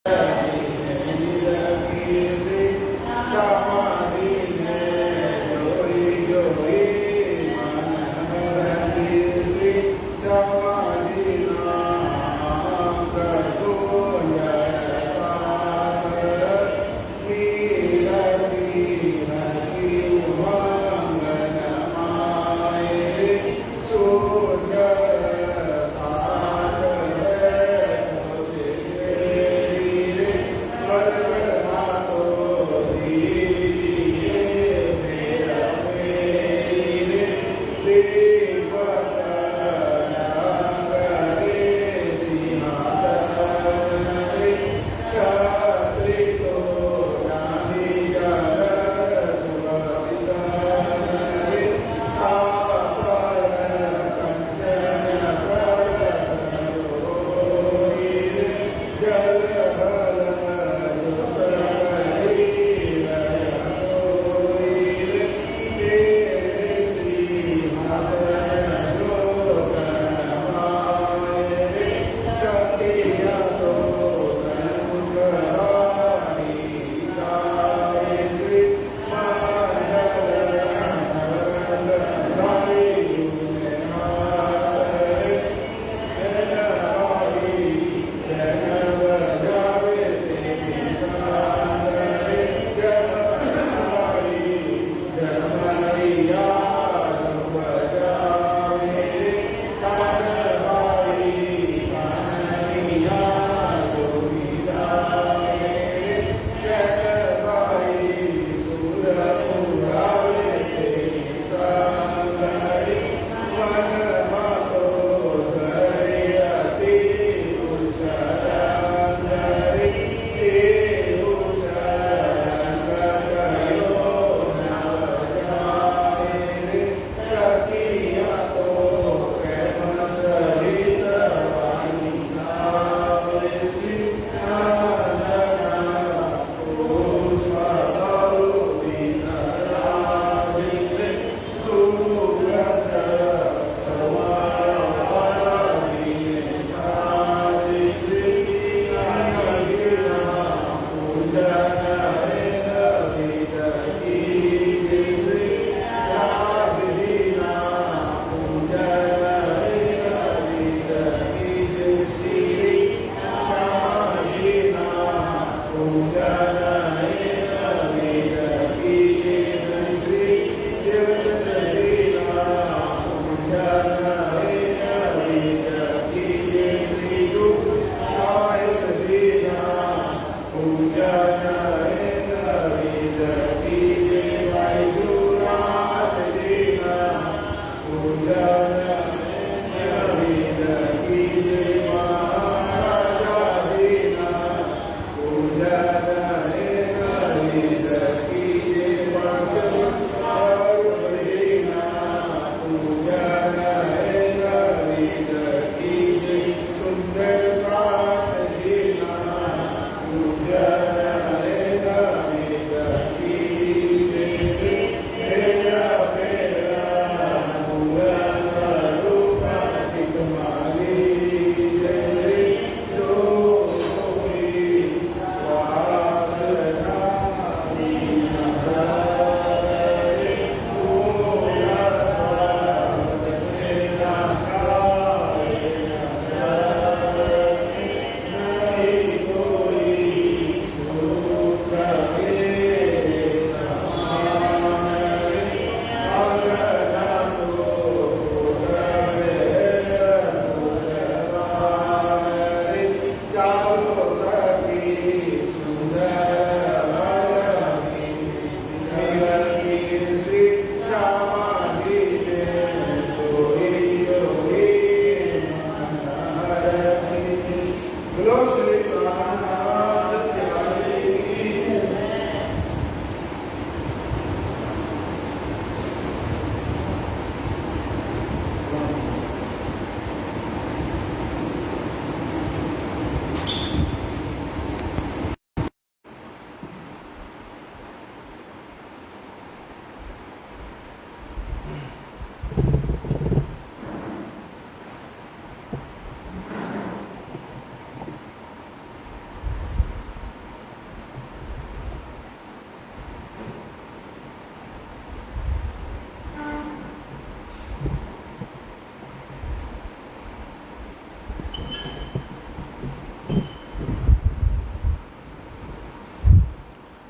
Hare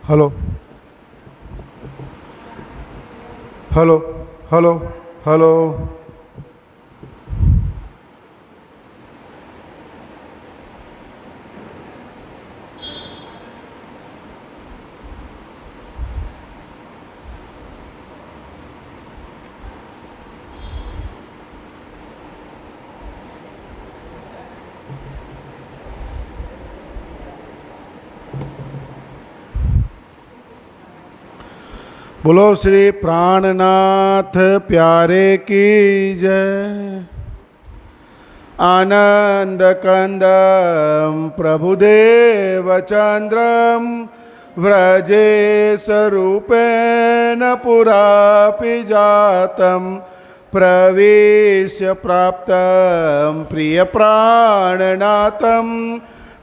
hello hello hello hello. બોલો શ્રી પ્રાણનાથ પ્યારે કી જય. આનંદ કંદમ પ્રભુદેવ ચંદ્રમ વ્રજે સ્વરૂપેણ પુરાપી જાતમ પ્રવેશ્ય પ્રાપ્તમ પ્રિય પ્રાણનાથમ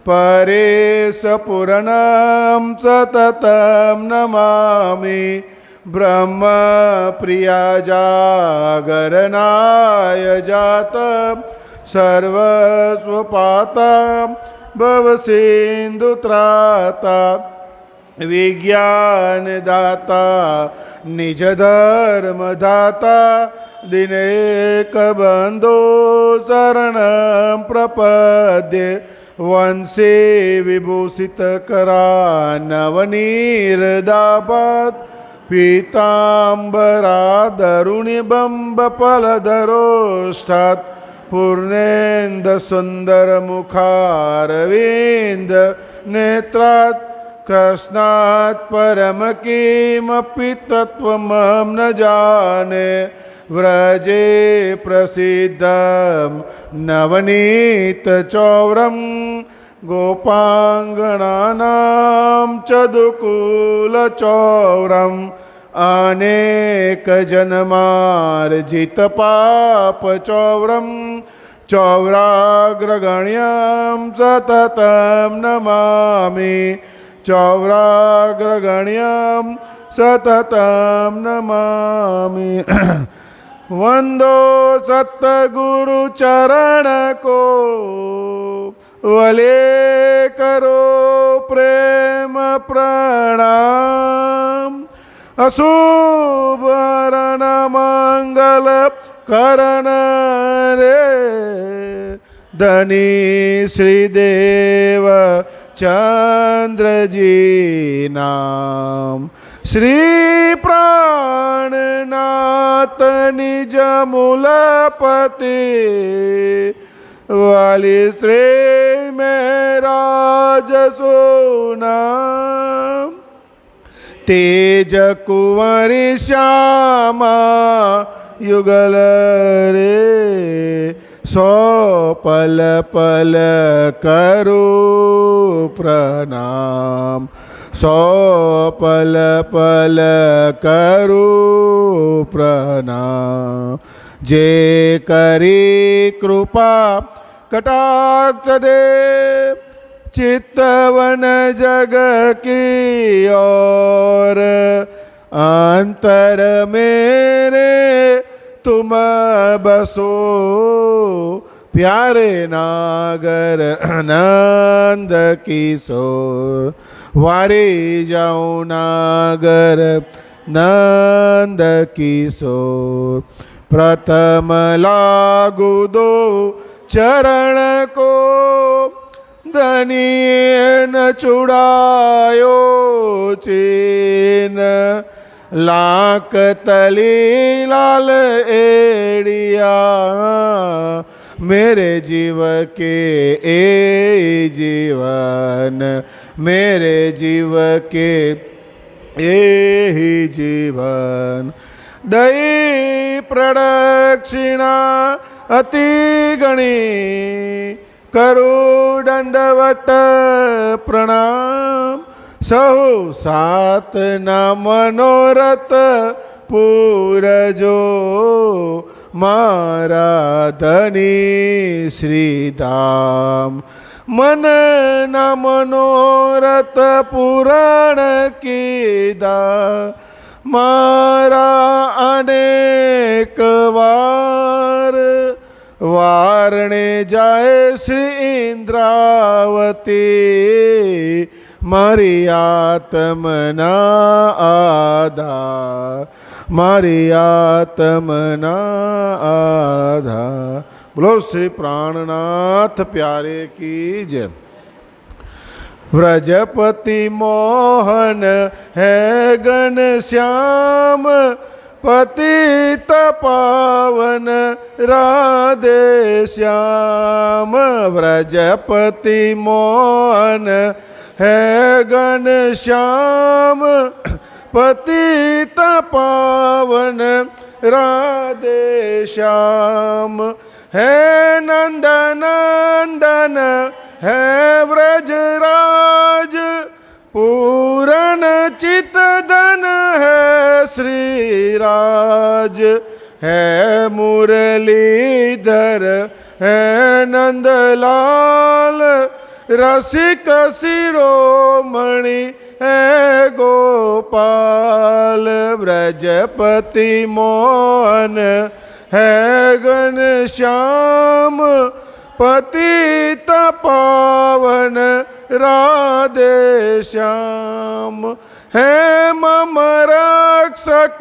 પરેશ પૂર્ણમ સતતમ નમામિ બ્રહ્મ પ્રિયા જાગરનાય જાત સર્વસ્વપાતા ભવસિંધુ ત્રાતા વિજ્ઞાનદાતા નિજ ધર્મદાતા દિનેક બંધો શરણં પ્રપદ્યે વંશે વિભૂષિત કરા નવનીરદાભાત પીતાંબરા દરુણિબંબફલધરોષ્ઠાત પૂર્ણેન્દ સુંદર મુખારવિંદ નેત્રાત કૃષ્ણાત પરમ કિમપી તત્વમહં ન જાને વ્રજે પ્રસિદ્ધમ નવનીત ચૌરમ ગોપાંગણાનામ ચદુકુલ ચૌરમ અનેક જન્માર્જિત પાપ ચૌરમ ચૌરાગ્રગણ્યમ સતતમ નમામિ ચૌરાગ્રગણ્યમ સતતમ નમામિ વંદો સતગુરુ ચરણ કો વલે કરો પ્રેમ પ્રણામ અશુભરણ મંગલ કરણ રે ધની શ્રીદેવ ચંદ્રજી નામ શ્રી પ્રાણનાથ નિજ મૂલપતિ વાલી શ્રી મેરાજ સોનામ તેજ કુંવરી શ્યામા યુગલ રે સો પલ પલ કરું પ્રણામ સો પલ પલ કરું પ્રણામ જે કરી કૃપા કટાક્ષ દે चित्तवन जग की ओर अंतर मेरे तुम बसो प्यारे नागर नंद किशोर वारी जाऊं नागर नंद किशोर प्रथम लागू दो चरण को ધનીન ચુડાયો ચીન લાખ તલી લાલ એડિયા મેરે જીવ કે એ જીવન મેરે જીવ કે એ જીવન દઈ પ્રદક્ષિણા અતિ ગણી કરું દંડવત પ્રણામ સહુ સાતના મનોરથ પૂરજો મારા ધની શ્રીધામ મનના મનોરથ પૂરણ કીધા મારા અનેક વાર वारणे जाए श्री इंद्रावती मारी आत्मना आधार मारी आत्मना आधार। बोलो श्री प्राणनाथ प्यारे की जय। व्रजपति मोहन है घनश्याम पतित पावन राधे श्याम। व्रजपति मोहन है घनश्याम पतित पावन राधे श्याम। है नंद नंदन है व्रजराज पूरण चित धन है श्रीराज। है मुरलीधर है नंदलाल रसिक शिरोमणि है गोपाल। व्रजपति मोहन है घनश्याम पतित पावन राधे श्याम। है मम रक्षक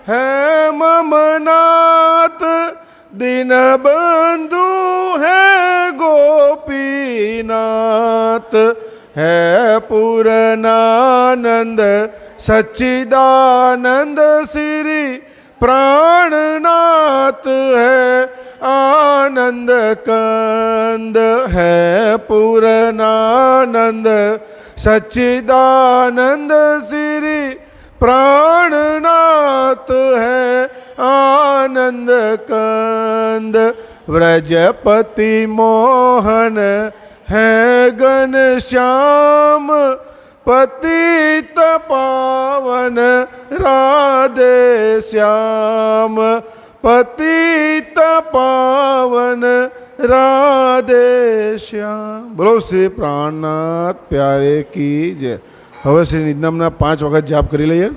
है मम नाथ दीन बंधु है गोपीनाथ। है पूर्णानंद सच्चिदानंद श्री प्राणनाथ है आनंद कंद। है पूर्णानंद सच्चिदानंद श्री प्राणनाथ है आनंद कंद। व्रजपति मोहन है घनश्याम पतित पावन राधे श्याम पतित पावन राधे श्याम। बोलो श्री प्राणनाथ प्यारे की जय। હવે શ્રી નિદનામના 5 વખત જાપ કરી લઈએ।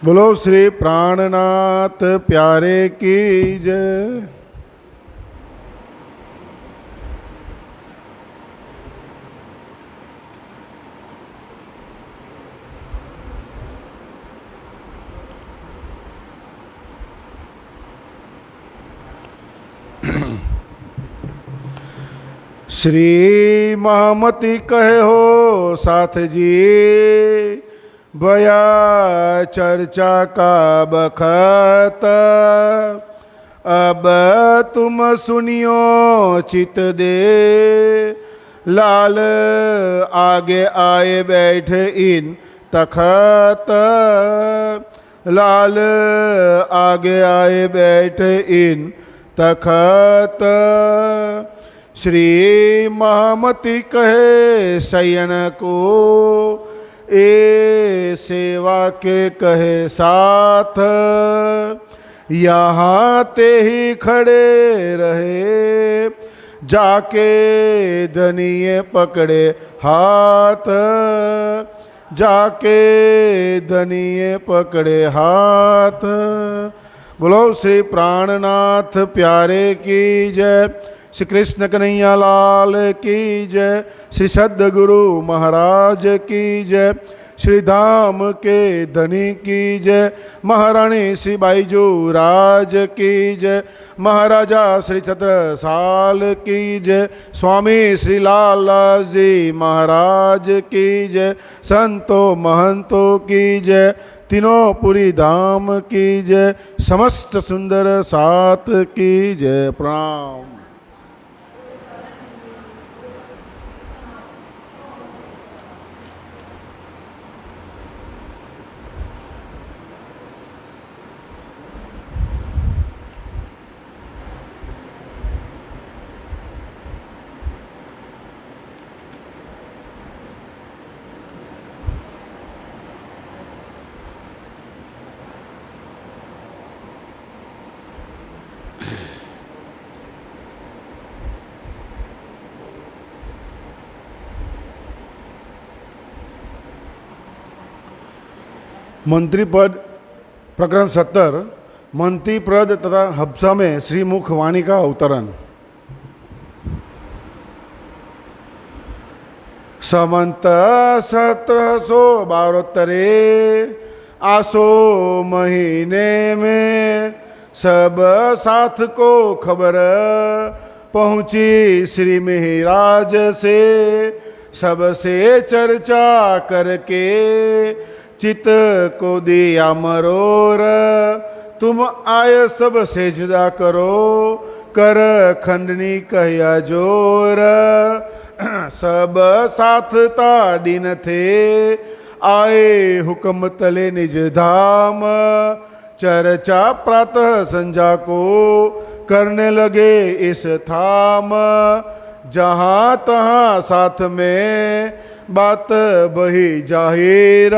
बोलो श्री प्राणनाथ प्यारे की जय। श्री महामती कहे हो साथ जी भया चर्चा का बखत अब तुम सुनियो चित दे। लाल आगे आए बैठे इन तखत लाल आगे आए बैठे इन तखत। श्री महामती कहे शयन को ए सेवा के कहे साथ। यहाँ ते ही खड़े रहे जाके धनिए पकड़े हाथ, जाके धनिए पकड़े हाथ। बोलो श्री प्राणनाथ प्यारे की जय, श्री कृष्ण कन्हैया लाल की जय, श्री सद्गुरु महाराज की जय, श्री धाम के धनी की जय, महारानी श्री बाईजू राज की जय, महाराजा श्री छत्रसाल की जय, स्वामी श्री लाला जी महाराज की जय, संतों महंतों की जय, तीनों पुरी धाम की जय, समस्त सुंदर सात की जय। प्रणाम। मंत्री पद प्रकरण 70 मंत्री पद तथा हब्सा में श्रीमुख वाणी का अवतरण। समंत 1712 आसो महीने में सब साथ को खबर पहुंची श्री महाराज से, सबसे चर्चा करके चित को दिया मरोर, तुम आय सब सेजदा करो, कर खंडनी कहया जोर। सब साथ ताड़ीन थे आए हुक्म तले निज धाम, चर्चा प्रातः संध्या को करने लगे इस थाम। जहाँ तहाँ साथ में बात बही जाहिर,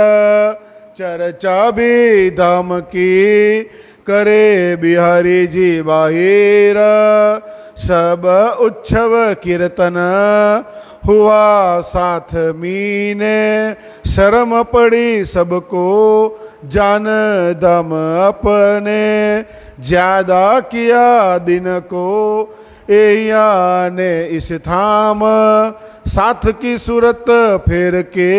चर्चा भी धाम की करे बिहारी जी बाहिर। सब उत्सव कीर्तन हुआ साथ मीने, शर्म पड़ी सबको जान दम अपने, ज्यादा किया दिन को एया ने इस थाम। साथ की सूरत फेर के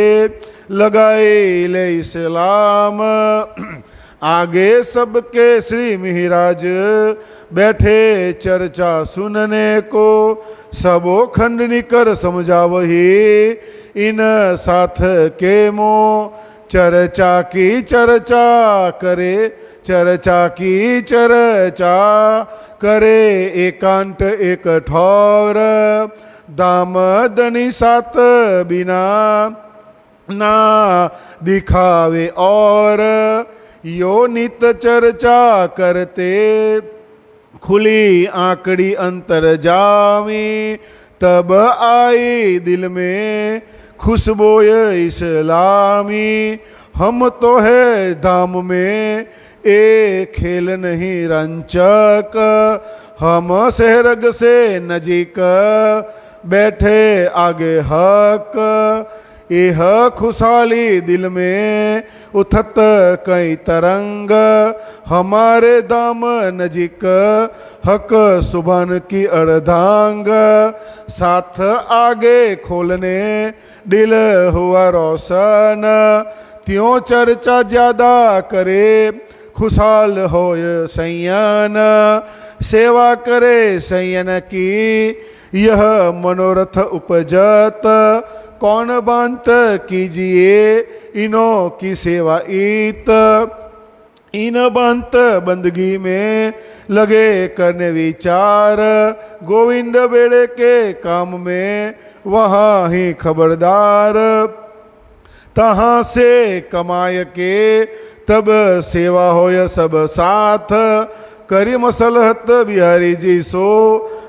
लगाए ले इस्लाम, आगे सबके श्री महाराज बैठे चर्चा सुनने को, सबो खंडनी कर समझावही इन साथ के मोह। चर्चा की चर्चा करे, चर्चा की चर्चा करे, एकांत एक ठौर। दाम दनी सात बिना ना दिखावे और, यो नित चर्चा करते खुली आंकड़ी अंतर जावी। तब आई दिल में खुशबोय इस्लामी, हम तो है धाम में ए खेल नहीं रंचक। हम सहरग से नजीक बैठे आगे हक, यह खुशहाली दिल में उठत कई तरंग। हमारे दाम नजीक हक सुबह की अर्धांग, साथ आगे खोलने दिल हुआ रोशन। त्यों चर्चा ज्यादा करे खुशहाल होय सैयन, सेवा करे सैयन की यह मनोरथ उपजत। कौन बांत कीजिए इनों की सेवा ईत, इन बांत बंदगी में लगे करने विचार। गोविंद बेड़े के काम में वहाँ ही खबरदार, तहाँ से कमाय के तब सेवा होय सब साथ। करी मसलहत बिहारी जी सो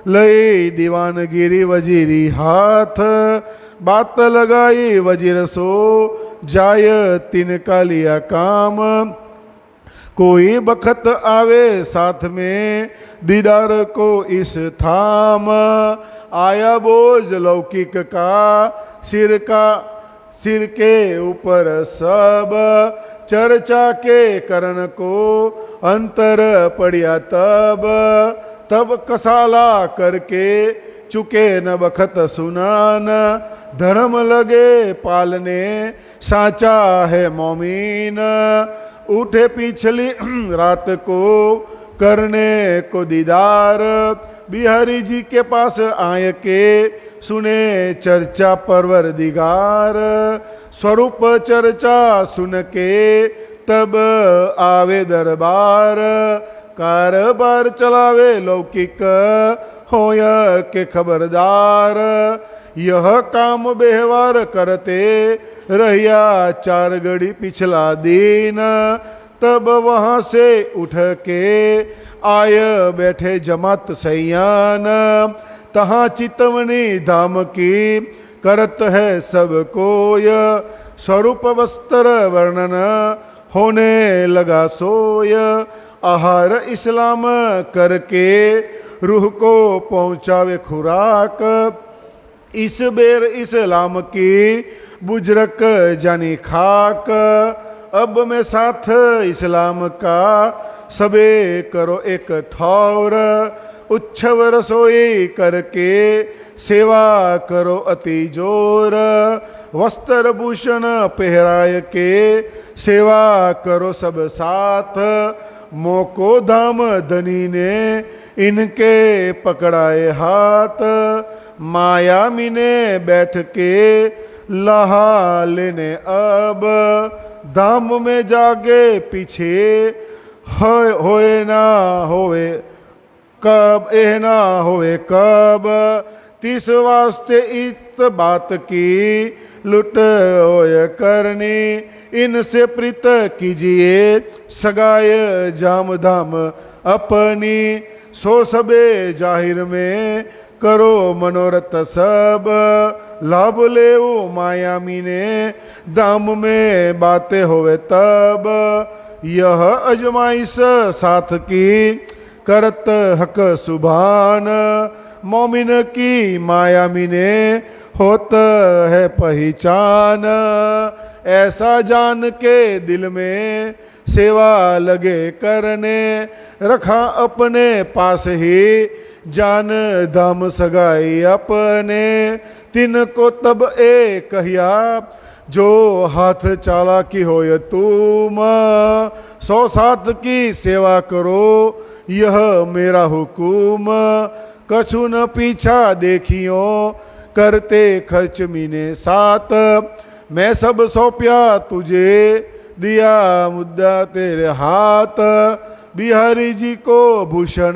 लई दीवानगिरी वजीरी हाथ। बात लगाई वजीर सो जाय तिनका लिया काम, कोई बखत आवे साथ में दीदार को इस थाम, आया बोझ लौकिक का सिर के ऊपर सब, चर्चा के करण को अंतर पड़िया तब कसाला करके चुके न बखत सुनान, धर्म लगे पालने साचा है मोमीन, उठे पिछली रात को करने को दीदार, बिहारी जी के पास आए के सुने चर्चा परवरदिगार, स्वरूप चर्चा सुन के तब आवे दरबार, कारोबार चलावे लौकिक होया के खबरदार, यह काम व्यवहार करते रहिया 4 घड़ी पिछला दिन, तब वहाँ से उठ के आय बैठे जमात सैयान, तहाँ चितवनी धाम की करत है सब कोय, स्वरूप वस्त्र वर्णन होने लगा सोय, आहार इस्लाम करके रूह को पहुँचावे खुराक, इस बेर इस्लाम की बुजरक जानी खाक, अब मैं साथ इस्लाम का सबे करो एक ठौर, उच्छव रसोई करके सेवा करो अति जोर, वस्त्र भूषण पहराय के सेवा करो सब साथ, मोको धाम धनी ने इनके पकड़ाए हाथ, माया मीने बैठ के लहा लेने अब, धाम में जागे पीछे होए ना होवे कब, एह ना होवे कब, 30 वास्ते इत बात की लुट होय करनी, इनसे प्रीत कीजिए सगाय जाम धाम अपनी, सो सबे जाहिर में करो मनोरथ सब, लाभ ले वो माया मीने दाम में बातें होवे तब, यह अजमाइश साथ की करत हक सुभान, मोमिन की माया मीने होत है पहचान, ऐसा जान के दिल में सेवा लगे करने, रखा अपने पास ही जान धाम सगाई अपने, तिनको तब ए कहिया जो हाथ चाला की होय तुम, 100 साथ की सेवा करो यह मेरा हुकुम, कछु न पीछा देखियो करते खर्च मीने साथ, मैं सब सौंपया तुझे दिया मुद्दा तेरे हाथ, बिहारी जी को भूषण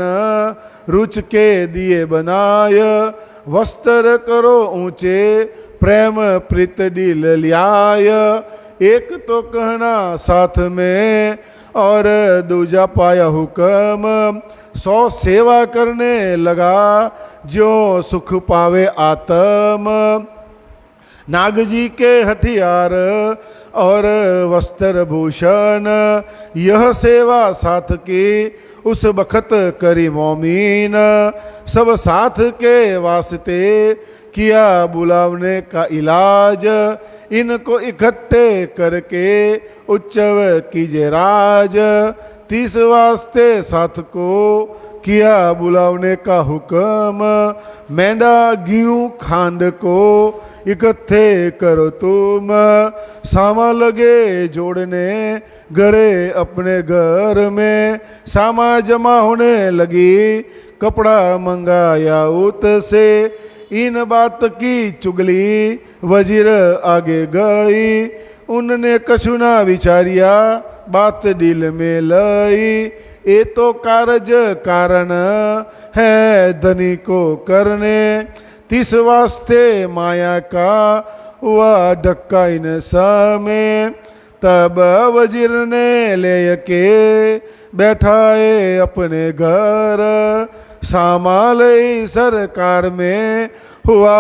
रुच के दिए बनाय, वस्त्र करो ऊंचे प्रेम प्रीत दिल लियाय, एक तो कहना साथ में और दूजा पाया हुक्म, 100 सेवा करने लगा जो सुख पावे आत्म, नाग जी के हथियार और वस्त्र भूषण, यह सेवा साथ की उस बखत करी मोमीन, सब साथ के वास्ते किया बुलावने का इलाज, इनको इकट्ठे करके उच्चव कीजिए राज, 30 वास्ते साथ को किया बुलावने का हुक्म, मैंडा गेहूं खांड को इकट्ठे करो तुम, सामा लगे जोड़ने घरे अपने घर में, सामा जमा होने लगी कपड़ा मंगाया उत से, इन बात की चुगली वजीर आगे गई, उनने कछु ना विचारिया बात दिल में लई, ये तो कारज कारण है धनी को करने, 30 वास्ते माया का हुआ धक्का इन समय, तब वजीर ने ले के बैठाए अपने घर, सामाल सरकार में हुआ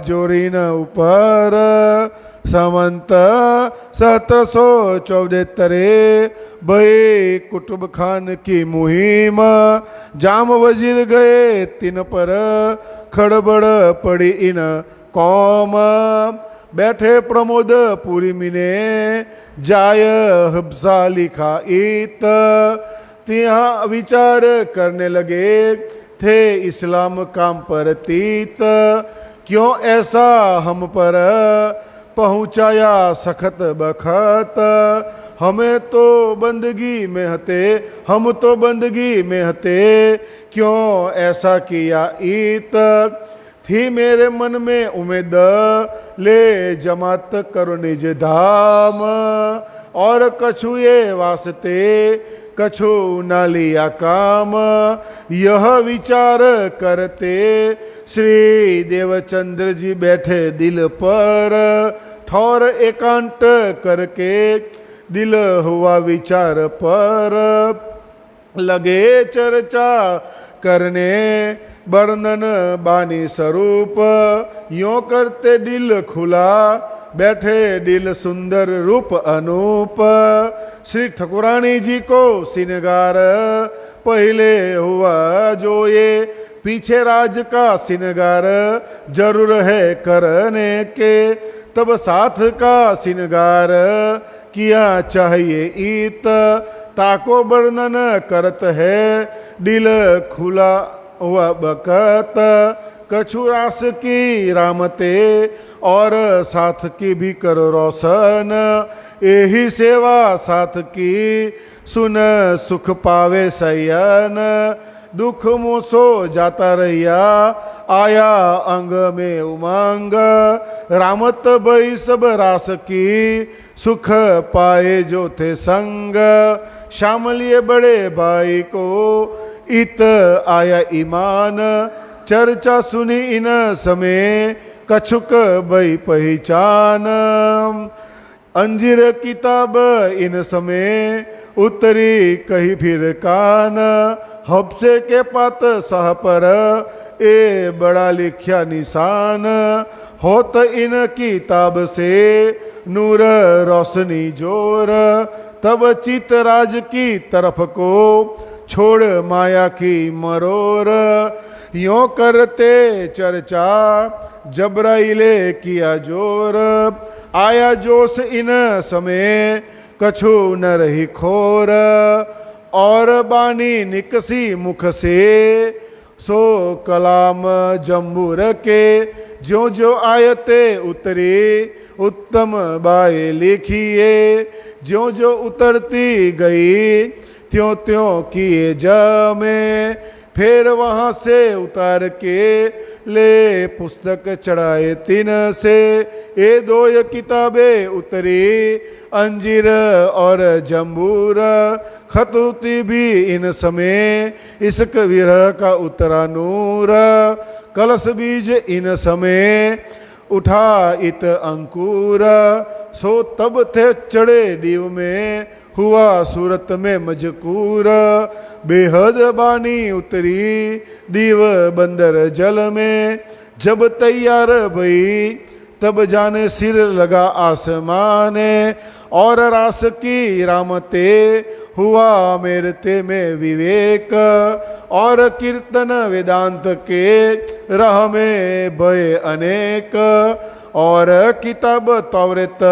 जोरी न ऊपर समंत 1774 भई कुतुब खान की मुहिम जाम वजीर गए तिन पर खड़बड़ पड़ी इन कौम बैठे प्रमोद पूरी मिने जाय हब्सा लिखा इत तिहा विचार करने लगे थे इस्लाम काम पर तीत क्यों ऐसा हम पर पहुँचाया सखत बखत हमें तो बंदगी में हते हम तो बंदगी में हते क्यों ऐसा किया ईत थी मेरे मन में उम्मीद ले जमात करो निज धाम और कछु ये वास्ते कछु न लिया काम यह विचार करते श्री देवचंद्र जी बैठे दिल पर ठौर एकांत करके दिल हुआ विचार पर लगे चर्चा करने वर्णन बानी स्वरूप यों करते दिल खुला बैठे दिल सुंदर रूप अनूप श्री ठकुरानी जी को सिनगार पहले हुआ जो ये पीछे राज का सिनगार जरूर है करने के तब साथ का सिनगार किया चाहिए ईत ताको वर्णन करत है दिल खुला हुआ बकत कछु रास की रामते और साथ की भी करो रोशन यही सेवा साथ की सुन सुख पावे सयन दुख मोसो जाता रहिया आया अंग में उमंग रामत भई सब रास की सुख पाए जो थे संग शामलिए बड़े भाई को इत आया ईमान चर्चा सुनी इन समय कछुक भई पहचान अंजीर किताब इन समय उतरी कही फिर कान हफ्से के पात साह पर ए बड़ा लिखा निशान होत इन किताब से नूर रोशनी जोर तब चितराज की तरफ को छोड़ माया की मरोर यों करते चर्चा जबराइले किया जोर आया जोश इन समय कछु न रही खोर और बानी निकसी मुख से सो कलाम जम्बूर के जो जो आयते उतरी उत्तम बाय लिखिए जो जो उतरती गई त्यों त्यों किए जमे फिर वहाँ से उतार के ले पुस्तक चढ़ाए तीन से ये दो ये किताबें उतरी अंजीर और जम्बूर खतरुती भी इन समय इसक विरह का उतरा नूर कलश बीज इन समय उठा इत अंकुर सो तब थे चढ़े डीव में हुआ सूरत में मजकूर बेहद बानी उतरी दीव बंदर जल में जब तैयार भई तब जाने सिर लगा आसमाने और रास की रामते हुआ मेरते में विवेक और कीर्तन वेदांत के राह में भय अनेक और किताब तौरेत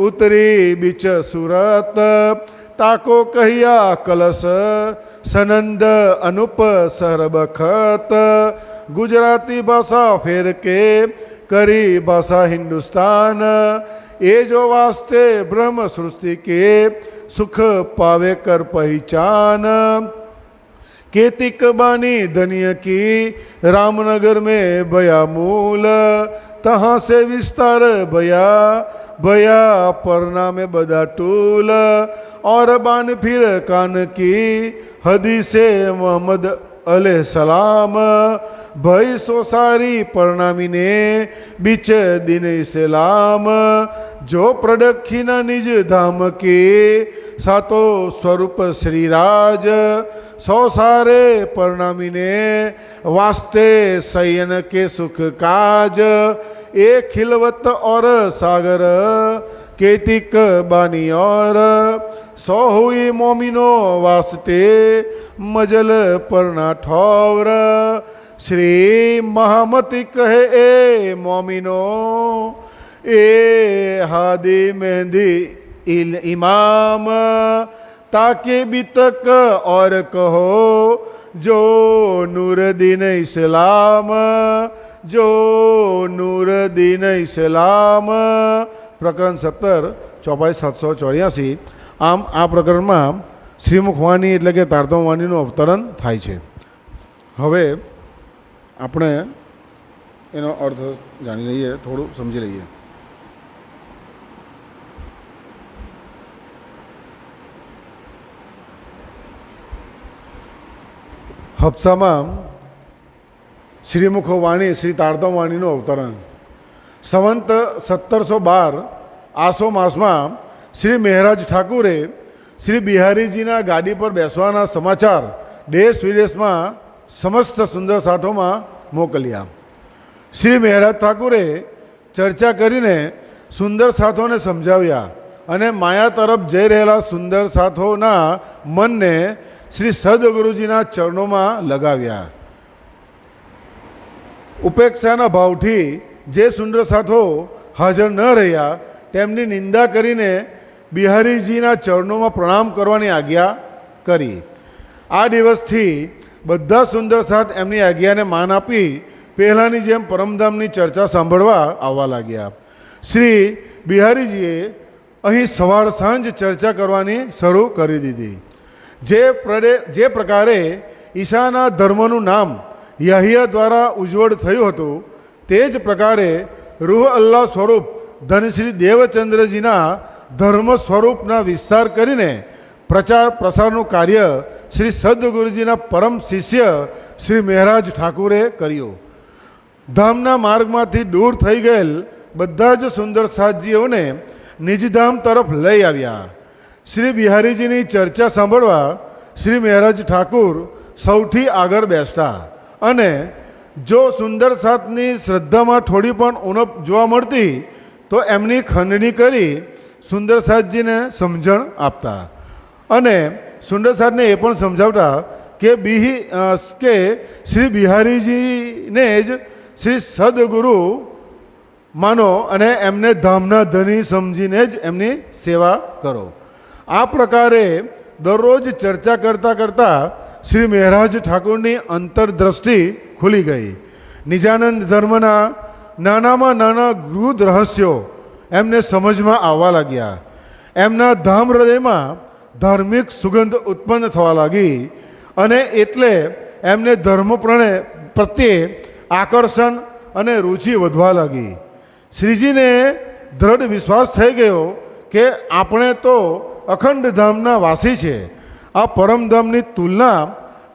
उतरी बिच सूरत ताको कहिया कलश सनंद अनुप सरबखत गुजराती भाषा फेर के करी भाषा हिंदुस्तान ये जो वास्ते ब्रह्म सृष्टि के सुख पावे कर पहचान केतिक बानी धनिय की रामनगर में बया मूल तहाँ से विस्तार भया भया परना में बदा टूल और बान फिर कान की हदीसे मोहम्मद अलैहि सलाम ભય સોસારી પરણામીને બીચ દિન ઇસલામ જો પ્રડખી ન નિજ ધામ કે સાતો સ્વરૂપ શ્રીરાજ સોસારે પરણામીને વાસ્તે શયન કે સુખ કાજ એ ખિલવત और सागर केतिक बानी और सौ हुई मोमिनो वास्ते मजल परना ठौर श्री महामति कहे ए मोमिनो ए हादी मेहंदी इमाम ताके बितक और कहो जो नूरदीन इस्लाम जो नूरदीन इस्लाम પ્રકરણ 17 ચોપાઈ 784. આમ આ પ્રકરણમાં શ્રીમુખવાણી એટલે કે તારતમ્યવાણીનું અવતરણ થાય છે. હવે આપણે એનો અર્થ જાણી લઈએ, થોડું સમજી લઈએ. હપ્સામાં શ્રીમુખવાણી શ્રી તારતમ્યવાણીનું અવતરણ. સંવંત 1712 આસો માસમાં શ્રી મહેરાજ ઠાકુરે શ્રી બિહારીજીના ગાડી પર બેસવાના સમાચાર દેશ વિદેશમાં સમસ્ત સુંદર સાઠોમાં મોકલ્યા. શ્રી મહેરાજ ઠાકુરે ચર્ચા કરીને સુંદર સાથોને સમજાવ્યા અને માયા તરફ જઈ રહેલા સુંદર સાથોના મનને શ્રી સદગુરુજીના ચરણોમાં લગાવ્યા. ઉપેક્ષાના ભાવથી જે સુંદર સાથો હાજર ન રહ્યા તેમની નિંદા કરીને બિહારીજીના ચરણોમાં પ્રણામ કરવાની આજ્ઞા કરી. આ દિવસથી બધા સુંદર સાથ એમની આજ્ઞાને માન આપી પહેલાંની જેમ પરમધામની ચર્ચા સાંભળવા આવવા લાગ્યા. શ્રી બિહારીજીએ અહીં સવાર સાંજ ચર્ચા કરવાની શરૂ કરી દીધી. જે પ્રકારે ઈશાના ધર્મનું નામ યાહિયા દ્વારા ઉજ્જવળ થયું હતું તે જ પ્રકારે રૂહ અલ્લાહ સ્વરૂપ ધનશ્રી દેવચંદ્રજીના ધર્મ સ્વરૂપના વિસ્તાર કરીને પ્રચાર પ્રસારનું કાર્ય શ્રી સદગુરુજીના પરમ શિષ્ય શ્રી મહેરાજ ઠાકુરે કર્યું. ધામના માર્ગમાંથી દૂર થઈ ગયેલ બધા જ સુંદર સાધજીઓને નિજધામ તરફ લઈ આવ્યા. શ્રી બિહારીજીની ચર્ચા સાંભળવા શ્રી મહેરાજ ઠાકુર સૌથી આગળ બેસતા અને જો સુંદર સાથની શ્રદ્ધામાં થોડી પણ ઉણપ જોવા મળતી તો એમની ખંડણી કરી સુંદર સાથજીને સમજણ આપતા અને સુંદર સાથને એ પણ સમજાવતા કે શ્રી બિહારીજીને જ શ્રી સદગુરુ માનો અને એમને ધામના ધની સમજીને જ એમની સેવા કરો. આ પ્રકારે દરરોજ ચર્ચા કરતાં કરતાં શ્રી મહેરાજ ઠાકુરની અંતરદ્રષ્ટિ ખુલી ગઈ. નિજાનંદ ધર્મના નાનામાં નાના ગૃઢ રહસ્યો એમને સમજમાં આવવા લાગ્યા. એમના ધામ હૃદયમાં ધાર્મિક સુગંધ ઉત્પન્ન થવા લાગી અને એટલે એમને ધર્મ પ્રત્યે આકર્ષણ અને રુચિ વધવા લાગી. શ્રીજીને દ્રઢ વિશ્વાસ થઈ ગયો કે આપણે તો અખંડ ધામના વાસી છે. આ પરમધામની તુલના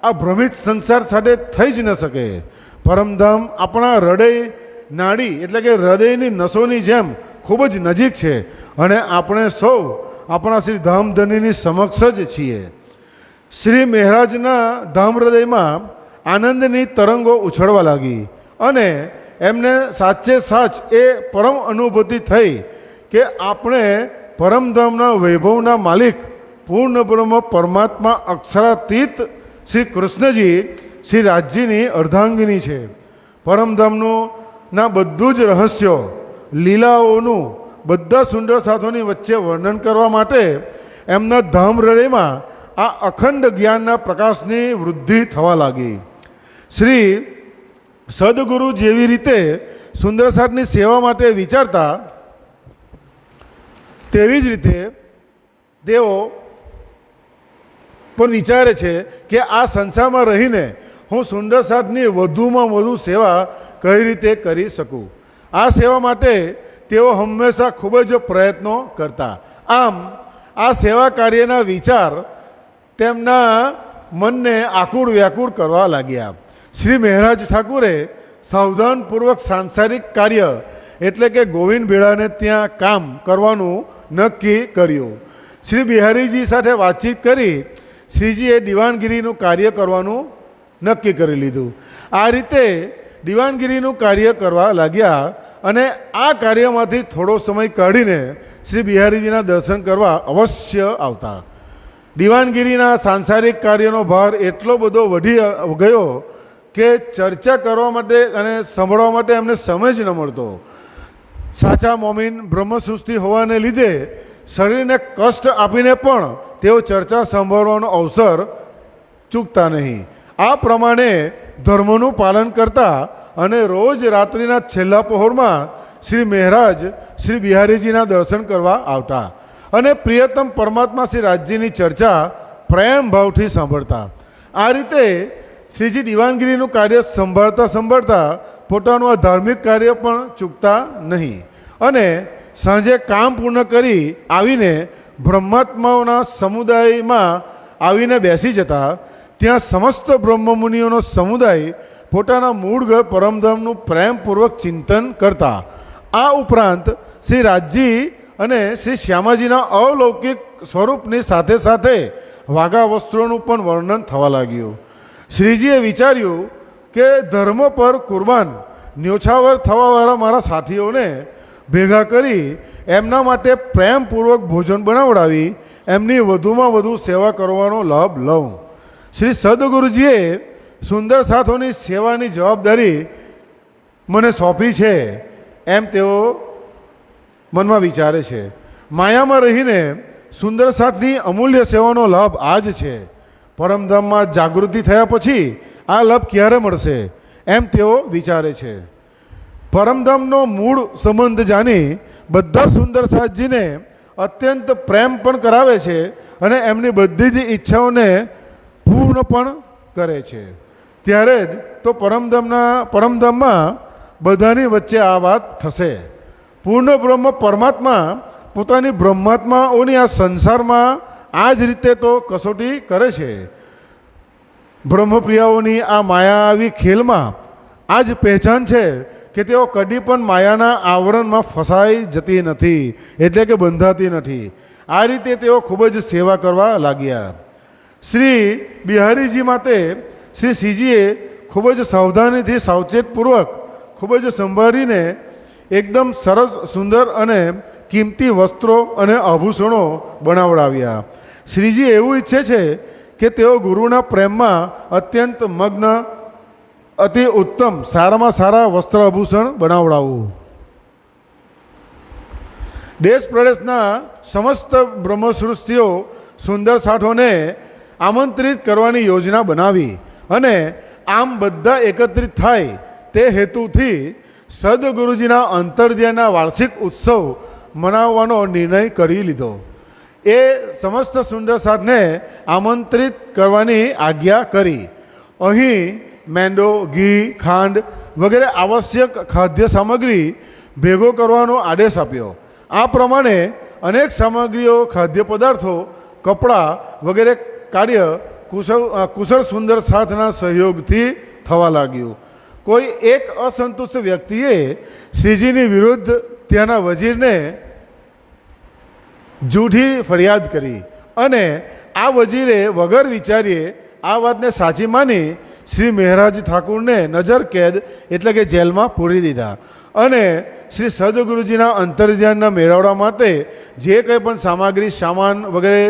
આ ભ્રમિત સંસાર સાથે થઈ જ ન શકે. પરમધામ આપણા હૃદય નાડી એટલે કે હૃદયની નસોની જેમ ખૂબ જ નજીક છે અને આપણે સૌ આપણા શ્રી ધામધનીની સમક્ષ જ છીએ. શ્રી મહેરાજના ધામ હૃદયમાં આનંદની તરંગો ઉછળવા લાગી અને એમને સાચે સાચ એ પરમ અનુભૂતિ થઈ કે આપણે પરમધામના વૈભવના માલિક પૂર્ણ બ્રહ્મ પરમાત્મા અક્ષરાતીત શ્રી કૃષ્ણજી શ્રી રાજજીની અર્ધાંગિની છે. પરમધામનું ના બધું જ રહસ્યો લીલાઓનું બધા સુંદર સાથોની વચ્ચે વર્ણન કરવા માટે એમના ધામ હૃદયમાં આ અખંડ જ્ઞાનના પ્રકાશની વૃદ્ધિ થવા લાગી. શ્રી સદગુરુ જેવી રીતે સુંદર સાથની સેવા માટે વિચારતા તેવી જ રીતે તેઓ પણ વિચારે છે કે આ સંસારમાં રહીને હું સુંદર સાથની વધુમાં વધુ સેવા કઈ રીતે કરી શકું. આ સેવા માટે તેઓ હંમેશા ખૂબ જ પ્રયત્નો કરતા. આમ આ સેવા કાર્યના વિચાર તેમના મનને આકુળ વ્યાકુળ કરવા લાગ્યા. શ્રી મહેરાજ ઠાકુરે સાવધાનપૂર્વક સાંસારિક કાર્ય એટલે કે ગોવિંદ ભેળાને ત્યાં કામ કરવાનું નક્કી કર્યું. શ્રી બિહારીજી સાથે વાતચીત કરી શ્રીજીએ દિવાનગીરીનું કાર્ય કરવાનું નક્કી કરી લીધું. આ રીતે દિવાનગીરીનું કાર્ય કરવા લાગ્યા અને આ કાર્યમાંથી થોડો સમય કાઢીને શ્રી બિહારીજીના દર્શન કરવા અવશ્ય આવતા. દિવાનગીરીના સાંસારિક કાર્યનો ભાર એટલો બધો વધી ગયો કે ચર્ચા કરવા માટે અને સાંભળવા માટે એમને સમય જ ન મળતો. સાચા મોમીન બ્રહ્મસૃષ્ટિ હોવાને લીધે શરીરને કષ્ટ આપીને પણ તેઓ ચર્ચા સાંભળવાનો અવસર ચૂકતા નહીં. આ પ્રમાણે ધર્મનું પાલન કરતા અને રોજ રાત્રિના છેલ્લા પહોરમાં શ્રી મહેરાજ શ્રી બિહારીજીના દર્શન કરવા આવતા અને પ્રિયતમ પરમાત્મા શ્રી રાજજીની ચર્ચા પ્રેમ ભાવથી સાંભળતા. આ રીતે શ્રીજી દિવાનગીરીનું કાર્ય સંભાળતા પોતાનું આ ધાર્મિક કાર્ય પણ ચૂકતા નહીં અને સાંજે કામ પૂર્ણ કરી આવીને બ્રહ્માત્માઓના સમુદાયમાં આવીને બેસી જતા. ત્યાં સમસ્ત બ્રહ્મમુનિઓનો સમુદાય પોતાના મૂળ ઘર પરમધામનું પ્રેમપૂર્વક ચિંતન કરતા. આ ઉપરાંત શ્રી રાજજી અને શ્રી શ્યામાજીના અલૌકિક સ્વરૂપની સાથે સાથે વાઘા વસ્ત્રોનું પણ વર્ણન થવા લાગ્યું. શ્રીજીએ વિચાર્યું કે ધર્મ પર કુરબાન ન્યોછાવર થવાવાળા મારા સાથીઓને ભેગા કરી એમના માટે પ્રેમપૂર્વક ભોજન બનાવડાવી એમની વધુમાં વધુ સેવા કરવાનો લાભ લઉં. શ્રી સદગુરુજીએ સુંદર સાથોની સેવાની જવાબદારી મને સોંપી છે એમ તેઓ મનમાં વિચારે છે. માયામાં રહીને સુંદર સાથની અમૂલ્ય સેવાનો લાભ આ જ છે. પરમધામમાં જાગૃતિ થયા પછી આ લાભ ક્યારે મળશે એમ તેઓ વિચારે છે. પરમધામનો મૂળ સંબંધ જાણી બધા સુંદર સાથજીને અત્યંત પ્રેમ પણ કરાવે છે અને એમની બધી જ ઈચ્છાઓને પૂર્ણ પણ કરે છે. ત્યારે જ તો પરમધામમાં બધાની વચ્ચે આ વાત થશે. પૂર્ણ બ્રહ્મ પરમાત્મા પોતાની બ્રહ્માત્માઓની આ સંસારમાં આ જ રીતે તો કસોટી કરે છે. બ્રહ્મપ્રિયાઓની આ માયાવી ખેલમાં આ જ પહેચાન છે કે તેઓ કદી પણ માયાના આવરણમાં ફસાઈ જતી નથી એટલે કે બંધાતી નથી. આ રીતે તેઓ ખૂબ જ સેવા કરવા લાગ્યા. શ્રી બિહારીજી માટે શ્રી શ્રીજીએ ખૂબ જ સાવધાનીથી સાવચેતપૂર્વક ખૂબ જ સંભાળીને એકદમ સરસ સુંદર અને કિંમતી વસ્ત્રો અને આભૂષણો બનાવડાવ્યા. શ્રીજી એવું ઈચ્છે છે કે તેઓ ગુરુના પ્રેમમાં અત્યંત મગ્ન અતિ ઉત્તમ સારામાં સારા વસ્ત્ર આભૂષણ બનાવડાવવું. દેશ પ્રદેશના સમસ્ત બ્રહ્મસૃષ્ટિઓ સુંદર સાથોને આમંત્રિત કરવાની યોજના બનાવી અને આમ બધા એકત્રિત થાય તે હેતુથી સદગુરુજીના અંતરધ્યાનના વાર્ષિક ઉત્સવ મનાવવાનો નિર્ણય કરી લીધો. એ સમસ્ત સુંદર સાથને આમંત્રિત કરવાની આજ્ઞા કરી. અહીં મેંદો, ઘી, ખાંડ વગેરે આવશ્યક ખાદ્ય સામગ્રી ભેગો કરવાનો આદેશ આપ્યો. આ પ્રમાણે અનેક સામગ્રીઓ, ખાદ્ય પદાર્થો, કપડાં વગેરે કાર્ય કુશળ સુંદર સાથના સહયોગથી થવા લાગ્યું. કોઈ એક અસંતુષ્ટ વ્યક્તિએ શ્રીજીની વિરુદ્ધ ત્યાંના વજીરને જૂઠી ફરિયાદ કરી અને આ વજીરે વગર વિચારીએ આ વાતને સાચી માની શ્રી મહેરાજ ઠાકુરને નજર કેદ એટલે કે જેલમાં પૂરી દીધા અને શ્રી સદગુરુજીના અંતરધ્યાનના મેળવવા માટે જે કંઈ પણ સામગ્રી, સામાન વગેરે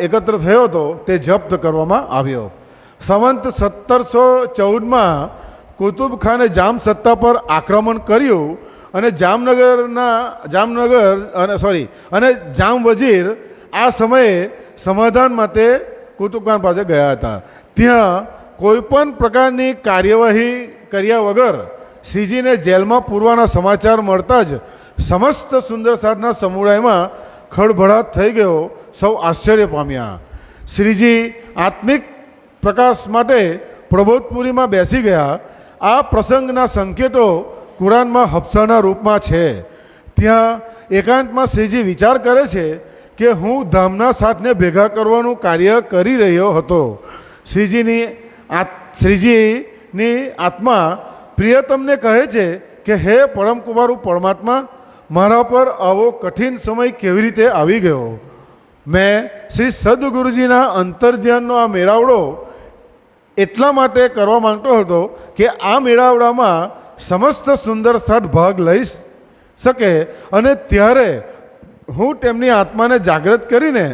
એકત્ર થયો હતો તે જપ્ત કરવામાં આવ્યો. સંવંત 1714માં કુતુબ ખાને જામ સત્તા પર આક્રમણ કર્યું અને અને જામ વજીર આ સમયે સમાધાન માટે કુતુબ ખાન પાસે ગયા હતા. ત્યાં કોઈપણ પ્રકારની કાર્યવાહી કર્યા વગર શ્રીજીને જેલમાં પૂરવાના સમાચાર મળતા જ સમસ્ત સુંદર સાથના સમુદાયમાં ખળભળાટ થઈ ગયો. સૌ આશ્ચર્ય પામ્યા. શ્રીજી આત્મિક પ્રકાશ માટે પ્રબોધપુરીમાં બેસી ગયા. આ પ્રસંગના સંકેતો કુરાનમાં હફસાના રૂપમાં છે. ત્યાં એકાંતમાં શ્રીજી વિચાર કરે છે કે હું ધામના સાથને ભેગા કરવાનું કાર્ય કરી રહ્યો હતો. શ્રીજીની શ્રીજીની આત્મા પ્રિયતમને કહે છે કે હે પરમ કુમારુ પરમાત્મા, મારા પર આવો કઠિન સમય કેવી રીતે આવી ગયો? મેં શ્રી સદગુરુજીના અંતર્ધ્યાનનો આ મેળાવડો એટલા માટે કરવા માંગતો હતો કે આ મેળાવડામાં સમસ્ત સુંદર સાથ ભાગ લઈ શકે અને ત્યારે હું તેમની આત્માને જાગૃત કરીને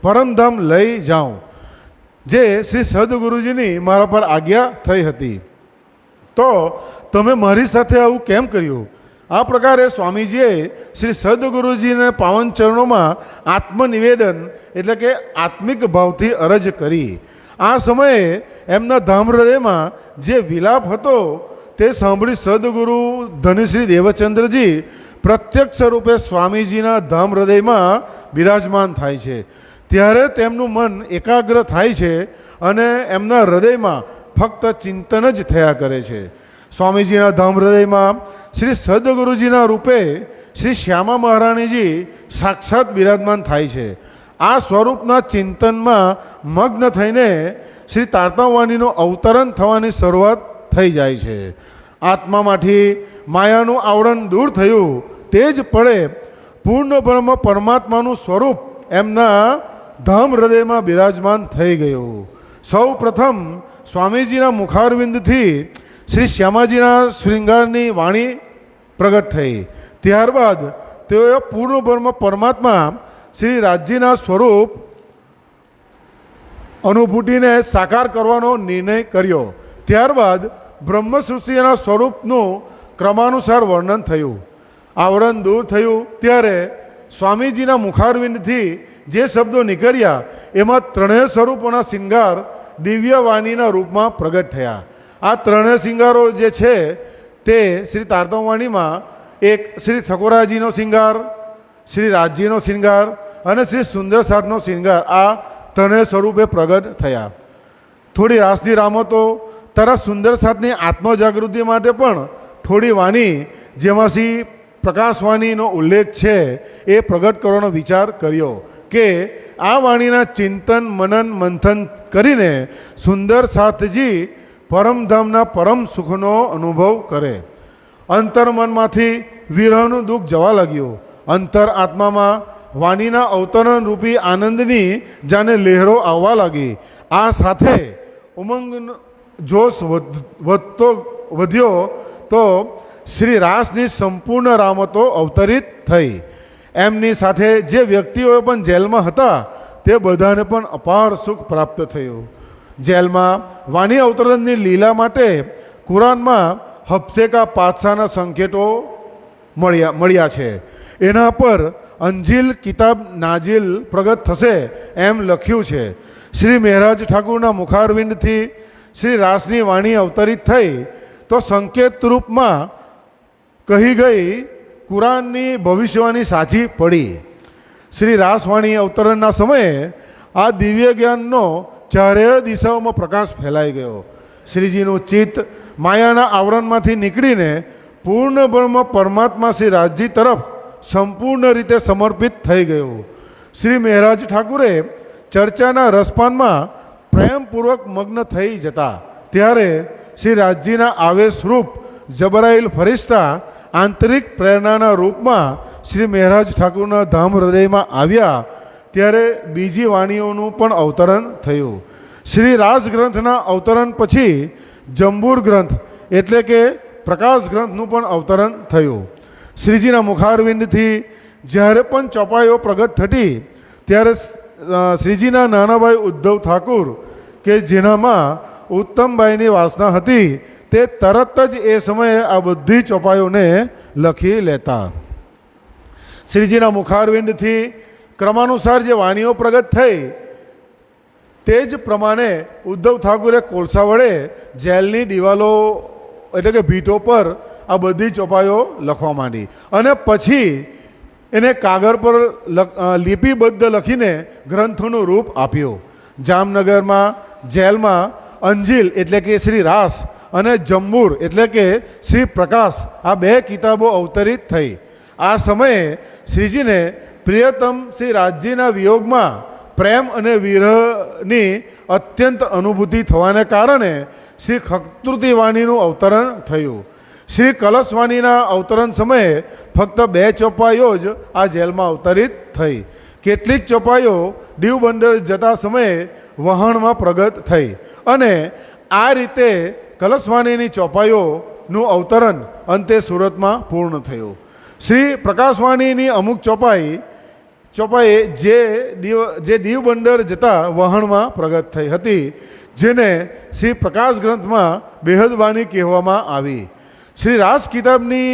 પરમધામ લઈ જાઉં, જે શ્રી સદગુરુજીની મારા પર આજ્ઞા થઈ હતી. તો તમે મારી સાથે આવું કેમ કર્યું? આ પ્રકારે સ્વામીજીએ શ્રી સદગુરુજીને પાવન ચરણોમાં આત્મનિવેદન એટલે કે આત્મિક ભાવથી અરજ કરી. આ સમયે એમના ધામ હૃદયમાં જે વિલાપ હતો તે સાંભળી સદગુરુ ધનશ્રી દેવચંદ્રજી પ્રત્યક્ષ રૂપે સ્વામીજીના ધામ હૃદયમાં બિરાજમાન થાય છે. ત્યારે તેમનું મન એકાગ્ર થાય છે અને એમના હૃદયમાં ફક્ત ચિંતન જ થયા કરે છે. સ્વામીજીના ધામ હૃદયમાં શ્રી સદગુરુજીના રૂપે શ્રી શ્યામા મહારાણીજી સાક્ષાત બિરાજમાન થાય છે. આ સ્વરૂપના ચિંતનમાં મગ્ન થઈને શ્રી તારતમ્યવાણીનું અવતરણ થવાની શરૂઆત થઈ જાય છે. આત્મામાંથી માયાનું આવરણ દૂર થયું તે જ પડે પૂર્ણ બ્રહ્મ પરમાત્માનું સ્વરૂપ એમના ધામ હૃદયમાં બિરાજમાન થઈ ગયું. સૌ પ્રથમ સ્વામીજીના મુખારવિંદથી શ્રી શ્યામાજીના શૃંગારની વાણી પ્રગટ થઈ. ત્યારબાદ તેઓએ પૂર્ણ બ્રહ્મ પરમાત્મા શ્રી રાજજીના સ્વરૂપ અનુભૂતિને સાકાર કરવાનો નિર્ણય કર્યો. ત્યારબાદ બ્રહ્મસૃષ્ટિના સ્વરૂપનું ક્રમાનુસાર વર્ણન થયું. આવરણ દૂર થયું ત્યારે સ્વામીજીના મુખારવિંદથી જે શબ્દો નીકળ્યા એમાં ત્રણેય સ્વરૂપોના શિંગાર દિવ્ય વાણીના રૂપમાં પ્રગટ થયા. આ ત્રણેય શિંગારો જે છે તે શ્રી તારતમ્યવાણીમાં એક શ્રી ઠકોરાજીનો શિંગાર, શ્રી રાજજીનો શિંગાર અને શ્રી સુંદર સાધનો શિંગાર આ ત્રણેય સ્વરૂપે પ્રગટ થયા. થોડી રાસની રામતો તથા સુંદર સાધની આત્મજાગૃતિ માટે પણ થોડી વાણી જેમાં શ્રી પ્રકાશવાણીનો ઉલ્લેખ છે એ પ્રગટ કરવાનો વિચાર કર્યો કે આ વાણીના ચિંતન મનન મંથન કરીને સુંદર સાથજી પરમધામના પરમ સુખનો અનુભવ કરે. અંતર્મનમાંથી વિરહનું દુઃખ જવા લાગ્યું. અંતર આત્મામાં વાણીના અવતરણ રૂપી આનંદની જાણે લહેરો આવવા લાગી. આ સાથે ઉમંગ જોશ વધ્યો તો શ્રી રાસની સંપૂર્ણ રામતો અવતરિત થઈ. એમની સાથે જે વ્યક્તિઓ પણ જેલમાં હતા તે બધાને પણ અપાર સુખ પ્રાપ્ત થયું. જેલમાં વાણી અવતરણની લીલા માટે કુરાનમાં હફસેકા પાતશાહના સંકેતો મળ્યા છે. એના પર અંજીલ કિતાબ નાજીલ પ્રગટ થશે એમ લખ્યું છે. શ્રી મહેરાજ ઠાકુરના મુખારવિંદથી શ્રી રાસની વાણી અવતરિત થઈ તો સંકેત રૂપમાં કહી ગઈ કુરાનની ભવિષ્યવાણી સાચી પડી. શ્રી રાસવાણી અવતરણના સમયે આ દિવ્ય જ્ઞાનનો ચારેય દિશાઓમાં પ્રકાશ ફેલાઈ ગયો. શ્રીજીનું ચિત્ત માયાના આવરણમાંથી નીકળીને પૂર્ણ બ્રહ્મ પરમાત્મા શ્રી રાજજી તરફ સંપૂર્ણ રીતે સમર્પિત થઈ ગયું. શ્રી મહેરાજ ઠાકુરે ચર્ચાના રસપાનમાં પ્રેમપૂર્વક મગ્ન થઈ જતા ત્યારે શ્રી રાજજીના આવેશરૂપ જબરાઈલ ફરિશ્તા આંતરિક પ્રેરણાના રૂપમાં શ્રી મહેરાજ ઠાકુરના ધામ હૃદયમાં આવ્યા ત્યારે બીજી વાણીઓનું પણ અવતરણ થયું. શ્રી રાસ ગ્રંથના અવતરણ પછી જંબૂર ગ્રંથ એટલે કે પ્રકાશ ગ્રંથનું પણ અવતરણ થયું. શ્રીજીના મુખારવિંદથી જ્યારે પણ ચોપાઈઓ પ્રગટ થતી ત્યારે શ્રીજીના નાનાભાઈ ઉદ્ધવ ઠાકુર કે જેનામાં ઉત્તમબાઈની વાસના હતી તે તરત જ એ સમયે આ બધી ચોપાઈઓને લખી લેતા. શ્રીજીના મુખારવિંદથી ક્રમાનુસાર જે વાણીઓ પ્રગટ થઈ તે જ પ્રમાણે ઉદ્ધવ ઠાકુરે કોલસા વડે જેલની દિવાલો એટલે કે ભીંતો પર આ બધી ચોપાઈઓ લખવા માંડી અને પછી એને કાગળ પર લિપિબદ્ધ લખીને ગ્રંથોનું રૂપ આપ્યું. જામનગરમાં જેલમાં અંજીલ એટલે કે શ્રી રાસ અને જંબૂર એટલે કે શ્રી પ્રકાશ આ બે કિતાબો અવતરિત થઈ. આ સમયે શ્રીજીને પ્રિયતમ શ્રી રાજજીના વિયોગમાં પ્રેમ અને વિરહની અત્યંત અનુભૂતિ થવાને કારણે શ્રી ખકૃતિ વાણીનું અવતરણ થયું. શ્રી કલશવાણીના અવતરણ સમયે ફક્ત 2 ચોપાઈઓ જ આ જેલમાં અવતરિત થઈ. કેટલીક ચોપાઈઓ દીવ બંદર જતા સમયે વહાણમાં પ્રગટ થઈ અને આ રીતે કલશવાણીની ચોપાઈઓનું અવતરણ અંતે સુરતમાં પૂર્ણ થયું. શ્રી પ્રકાશવાણીની અમુક ચોપાઈ જે દીવ બંદર જતા વહાણમાં પ્રગટ થઈ હતી, જેને શ્રી પ્રકાશ ગ્રંથમાં બેહદવાણી કહેવામાં આવી. શ્રી રાસ કિતાબની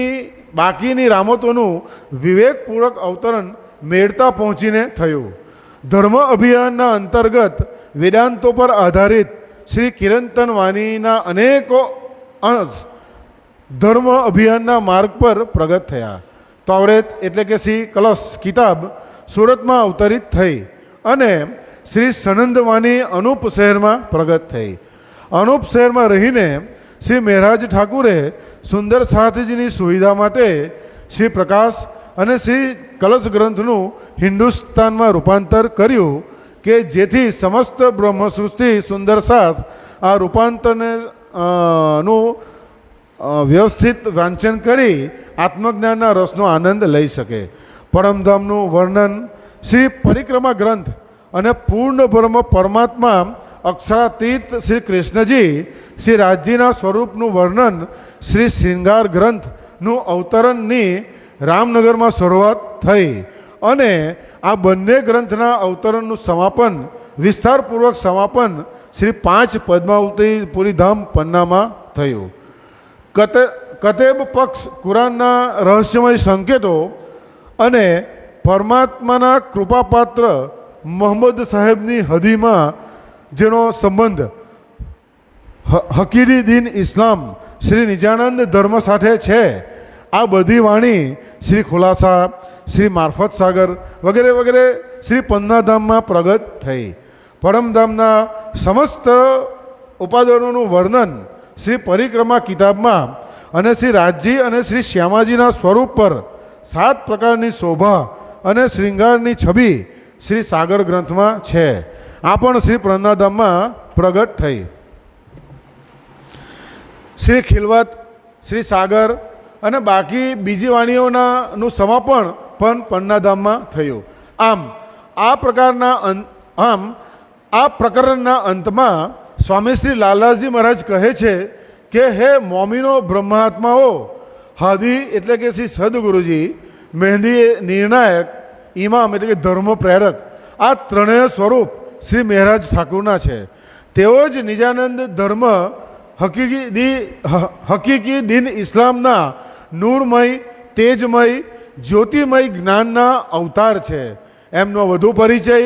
બાકીની રામતોનું વિવેકપૂર્વક અવતરણ મેળતા પહોંચીને થયું. ધર્મ અભિયાનના અંતર્ગત વેદાંતો પર આધારિત શ્રી કિરંતન વાણીના અનેકો અંશ ધર્મ અભિયાનના માર્ગ પર પ્રગટ થયા. તોરેત એટલે કે શ્રી કલશ કિતાબ સુરતમાં અવતરિત થઈ અને શ્રી સનંદ વાણી અનુપ શહેરમાં પ્રગટ થઈ. અનુપ શહેરમાં રહીને શ્રી મહેરાજ ઠાકુરે સુંદર સાથજીની સુવિધા માટે શ્રી પ્રકાશ અને શ્રી કલશ ગ્રંથનું હિન્દુસ્તાનમાં રૂપાંતર કર્યું કે જેથી સમસ્ત બ્રહ્મસૃષ્ટિ સુંદર સાથ આ રૂપાંતરને નું વ્યવસ્થિત વાંચન કરી આત્મજ્ઞાનના રસનો આનંદ લઈ શકે. પરમધામનું વર્ણન શ્રી પરિક્રમા ગ્રંથ અને પૂર્ણ બ્રહ્મ પરમાત્મા અક્ષરાતીત શ્રી કૃષ્ણજી શ્રી રાજજીના સ્વરૂપનું વર્ણન શ્રી શ્રૃંગાર ગ્રંથનું અવતરણની રામનગરમાં શરૂઆત થઈ અને આ બંને ગ્રંથના અવતરણનું સમાપન વિસ્તારપૂર્વક સમાપન શ્રી 5 પદ્માવતી પુરીધામ પન્નામાં થયું. કતેબ પક્ષ કુરાનના રહસ્યમય સંકેતો અને પરમાત્માના કૃપાપાત્ર મોહમ્મદ સાહેબની હદીમાં જેનો સંબંધ હકીકી દીન ઇસ્લામ શ્રી નિજાનંદ ધર્મ સાથે છે, આ બધી વાણી શ્રી ખુલાસા, શ્રી મારફત સાગર વગેરે વગેરે શ્રી પન્નાધામમાં પ્રગટ થઈ. પરમધામના સમસ્ત ઉપાદાનોનું વર્ણન શ્રી પરિક્રમા કિતાબમાં અને શ્રી રાજજી અને શ્રી શ્યામાજીના સ્વરૂપ પર 7 પ્રકારની શોભા અને શ્રૃંગારની છબી શ્રી સાગર ગ્રંથમાં છે. આ પણ શ્રી પન્નાધામમાં પ્રગટ થઈ. શ્રી ખિલવત, શ્રી સાગર અને બાકી બીજી વાણીઓનું સમાપન પણ પન્નાધામમાં થયું. આમ આ પ્રકરણના અંતમાં સ્વામી શ્રી લાલાજી મહારાજ કહે છે કે હે મોમીનો બ્રહ્માત્માઓ, હાદી એટલે કે શ્રી સદગુરુજી, મહેંદી નિર્ણાયક, ઇમામ એટલે કે ધર્મ પ્રેરક, આ ત્રણેય સ્વરૂપ શ્રી મહેરાજ ઠાકુરના છે. તેઓ જ નિજાનંદ ધર્મ હકીકી દીન ઇસ્લામના નૂરમય, તેજમય, જ્યોતિમય જ્ઞાનના અવતાર છે. એમનો વધુ પરિચય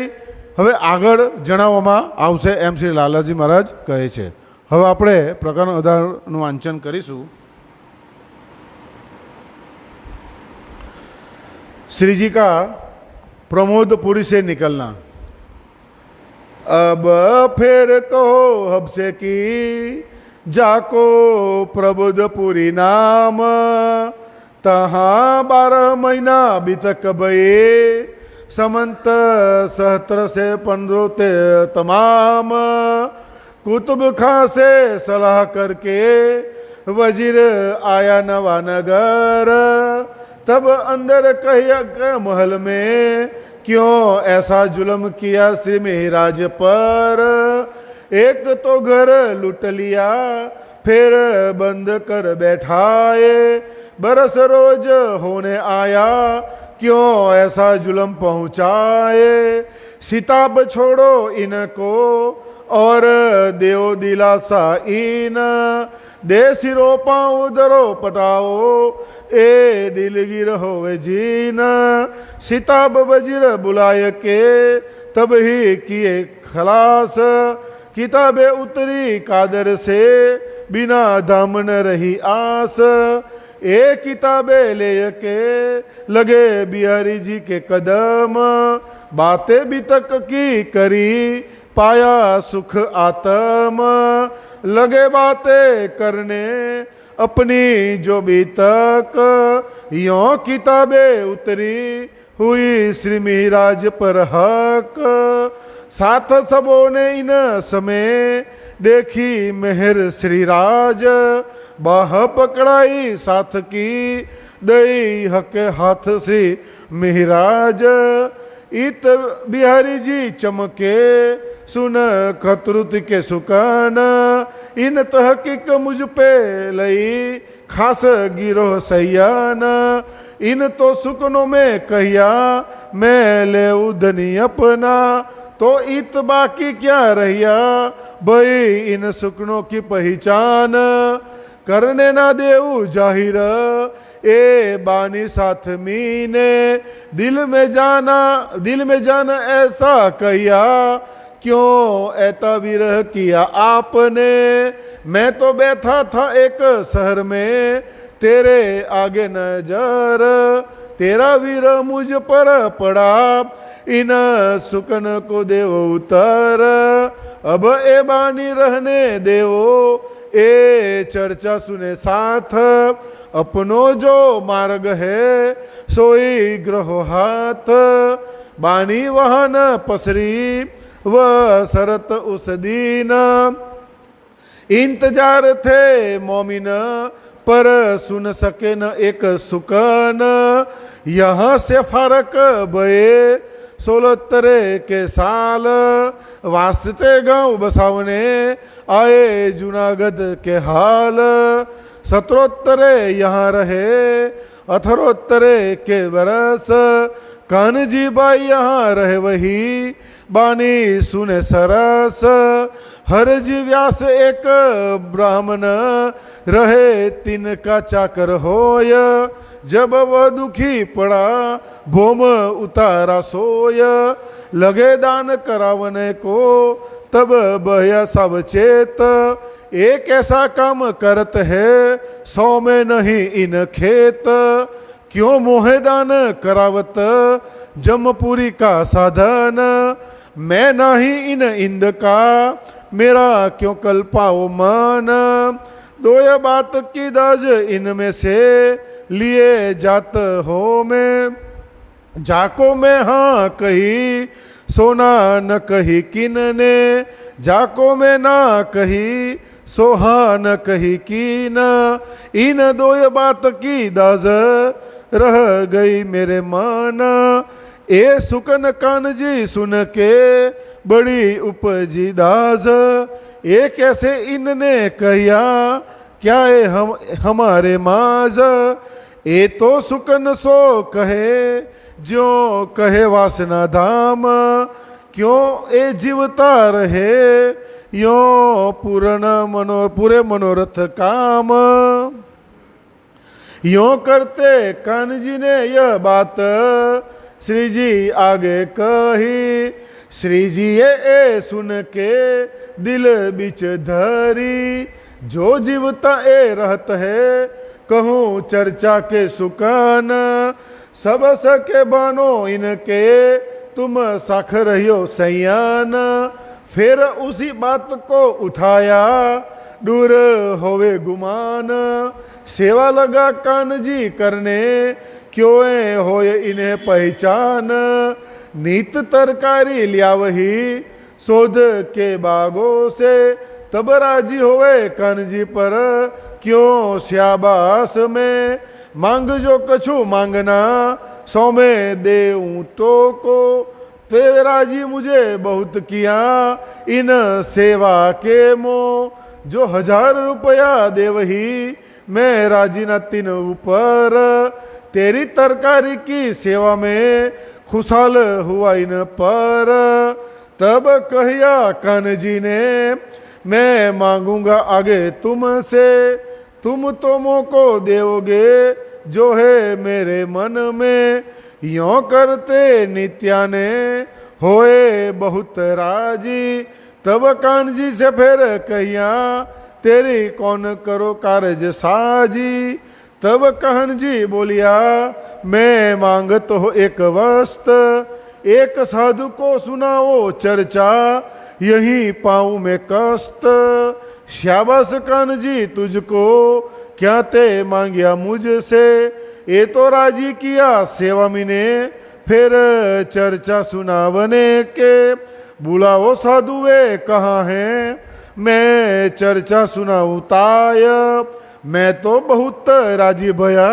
હવે આગળ જણાવવામાં આવશે એમ શ્રી લાલાજી મહારાજ કહે છે. હવે આપણે પ્રકરણ 18નું વાંચન કરીશું. श्री जी का प्रमोदपुरी से निकलना. अब फिर कहो हमसे की जाको प्रबोधपुरी नाम, तहाँ 12 महीना बीतक भये, समंत सहस्त्र से 15 तमाम, कुतुब खां से सलाह करके वजीर आया नवानगर, तब अंदर कहिया महल में क्यों ऐसा जुल्म किया श्री महाराज पर, एक तो घर लूट लिया फिर बंद कर बैठाए, बरस रोज होने आया क्यों ऐसा जुल्म पहुँचाए, सिताब छोड़ो इनको और देव दिलासा इन, दे सिरो पाँव दरो पटाओ ए दिलगिर होवे जीन, सिताब वजीर बुलाए के तब ही किए खलास, किताबें उतरी कादर से बिना दाम न रही आस, ए किताबें ले के लगे बिहारी जी के कदम, बातें भी तक की करी पाया सुख आत्म, लगे बातें करने अपनी जो भी तक, यों किताबें उतरी हुई श्री मिहिराज पर हक। साथ सबों ने इन समय देखी मेहर श्री राज। बाह पकड़ाई साथ की दई हक हाथ श्री मिहिराज। इत बिहारी जी चमके सुन खतरुत के सुकान। इन तहकीक मुझ पे लई खास गिरो सयान। इन तो सुकनों में कहिया मैं ले उधनी अपना। तो इत बाकी क्या रहिया भई इन सुकनों की पहचान। करने ना देऊ जाहिर ए बानी साथ मीने। दिल में जाना ऐसा कहिया क्यों ऐता विरह किया आपने। मैं तो बैठा था एक शहर में तेरे आगे नजर। तेरा विरह मुझ पर पड़ा इन सुकन को देव उतर। अब ए बानी रहने देवो ए चर्चा सुने साथ। अपनो जो मार्ग है सोई ग्रहो हाथ। बानी वहन पसरी वह शरत उस दीन। इंतजार थे मोमिन पर सुन सके न एक सुकन। यहाँ से फरक बये 16 के साल। वास्ते गांव बसावने आए जूनागढ़ के हाल। 17 यहाँ रहे 18 के बरस। कान्जी बाई यहाँ रहे वही बानी सुने सरस। हरजी व्यास एक ब्राह्मण रहे तिनका चाकर होय। जब वह दुखी पड़ा भोम उतारा सोय। लगे दान करावने को तब बहया सब चेत। एक ऐसा काम करत है 100 में नहीं इन खेत। क्यों मोहे दान करावत जमपुरी का साधन। मैं नाही इन इंद का मेरा क्यों कल पाओ मन। दो ये बात की दाज इनमें से लिए जात हो मैं। जाको मैं हाँ कही सोना न कही किन ने। जाको मैं ना कही सोहा न कही कीन। इन दो ये बात की दाज रह गई मेरे मन। ए सुकन कान जी सुन के बड़ी उपजी दाज। ए कैसे इनने कहिया क्या है हमारे माज। ए तो सुकन सो कहे जो कहे वासना धाम। क्यों ए जीवता रहे यो पूरे मनोरथ काम। यों करते कान जी ने यह बात श्री जी आगे कही। श्री जी ये सुन के दिल बिच धरी। जो जीवता ए रहत है कहूँ चर्चा के सुकान। सब सके बानो इनके तुम साख रहियो सयान। फिर उसी बात को उठाया दूर होवे गुमान। सेवा लगा कान जी करने क्यों होए इन्हें पहचान। नीत तरकारी लिया वही शोध के बागों से। तब राजी होवे कान जी पर क्यों श्याबास में। मांग जो कछु मांगना 100 में देऊं तो को। तेरे राजी मुझे बहुत किया इन सेवा के मोह। जो 1000 रुपया दे वही मैं राजी न तीन ऊपर। तेरी तरकारी की सेवा में खुशहाल हुआ इन पर। तब कहिया कान जी ने मैं मांगूंगा आगे तुमसे। तुम तो मोको देओगे जो है मेरे मन में। यों करते नित्या ने होए बहुत राजी। तब कान जी से फिर कहिया तेरी कौन करो कारज साजी। तब कहन जी बोलिया मैं मांगत हो एक वस्त। एक साधु को सुनाओ चर्चा यही पाऊं मैं कष्ट। शाबाश कान जी तुझको क्या ते मांगिया मुझसे। ये तो राजी किया सेवा मिने फिर चर्चा सुनावने के, बुलाओ साधु वे कहाँ हैं, मैं चर्चा सुनाऊं ताय। मैं तो बहुत राजी भया,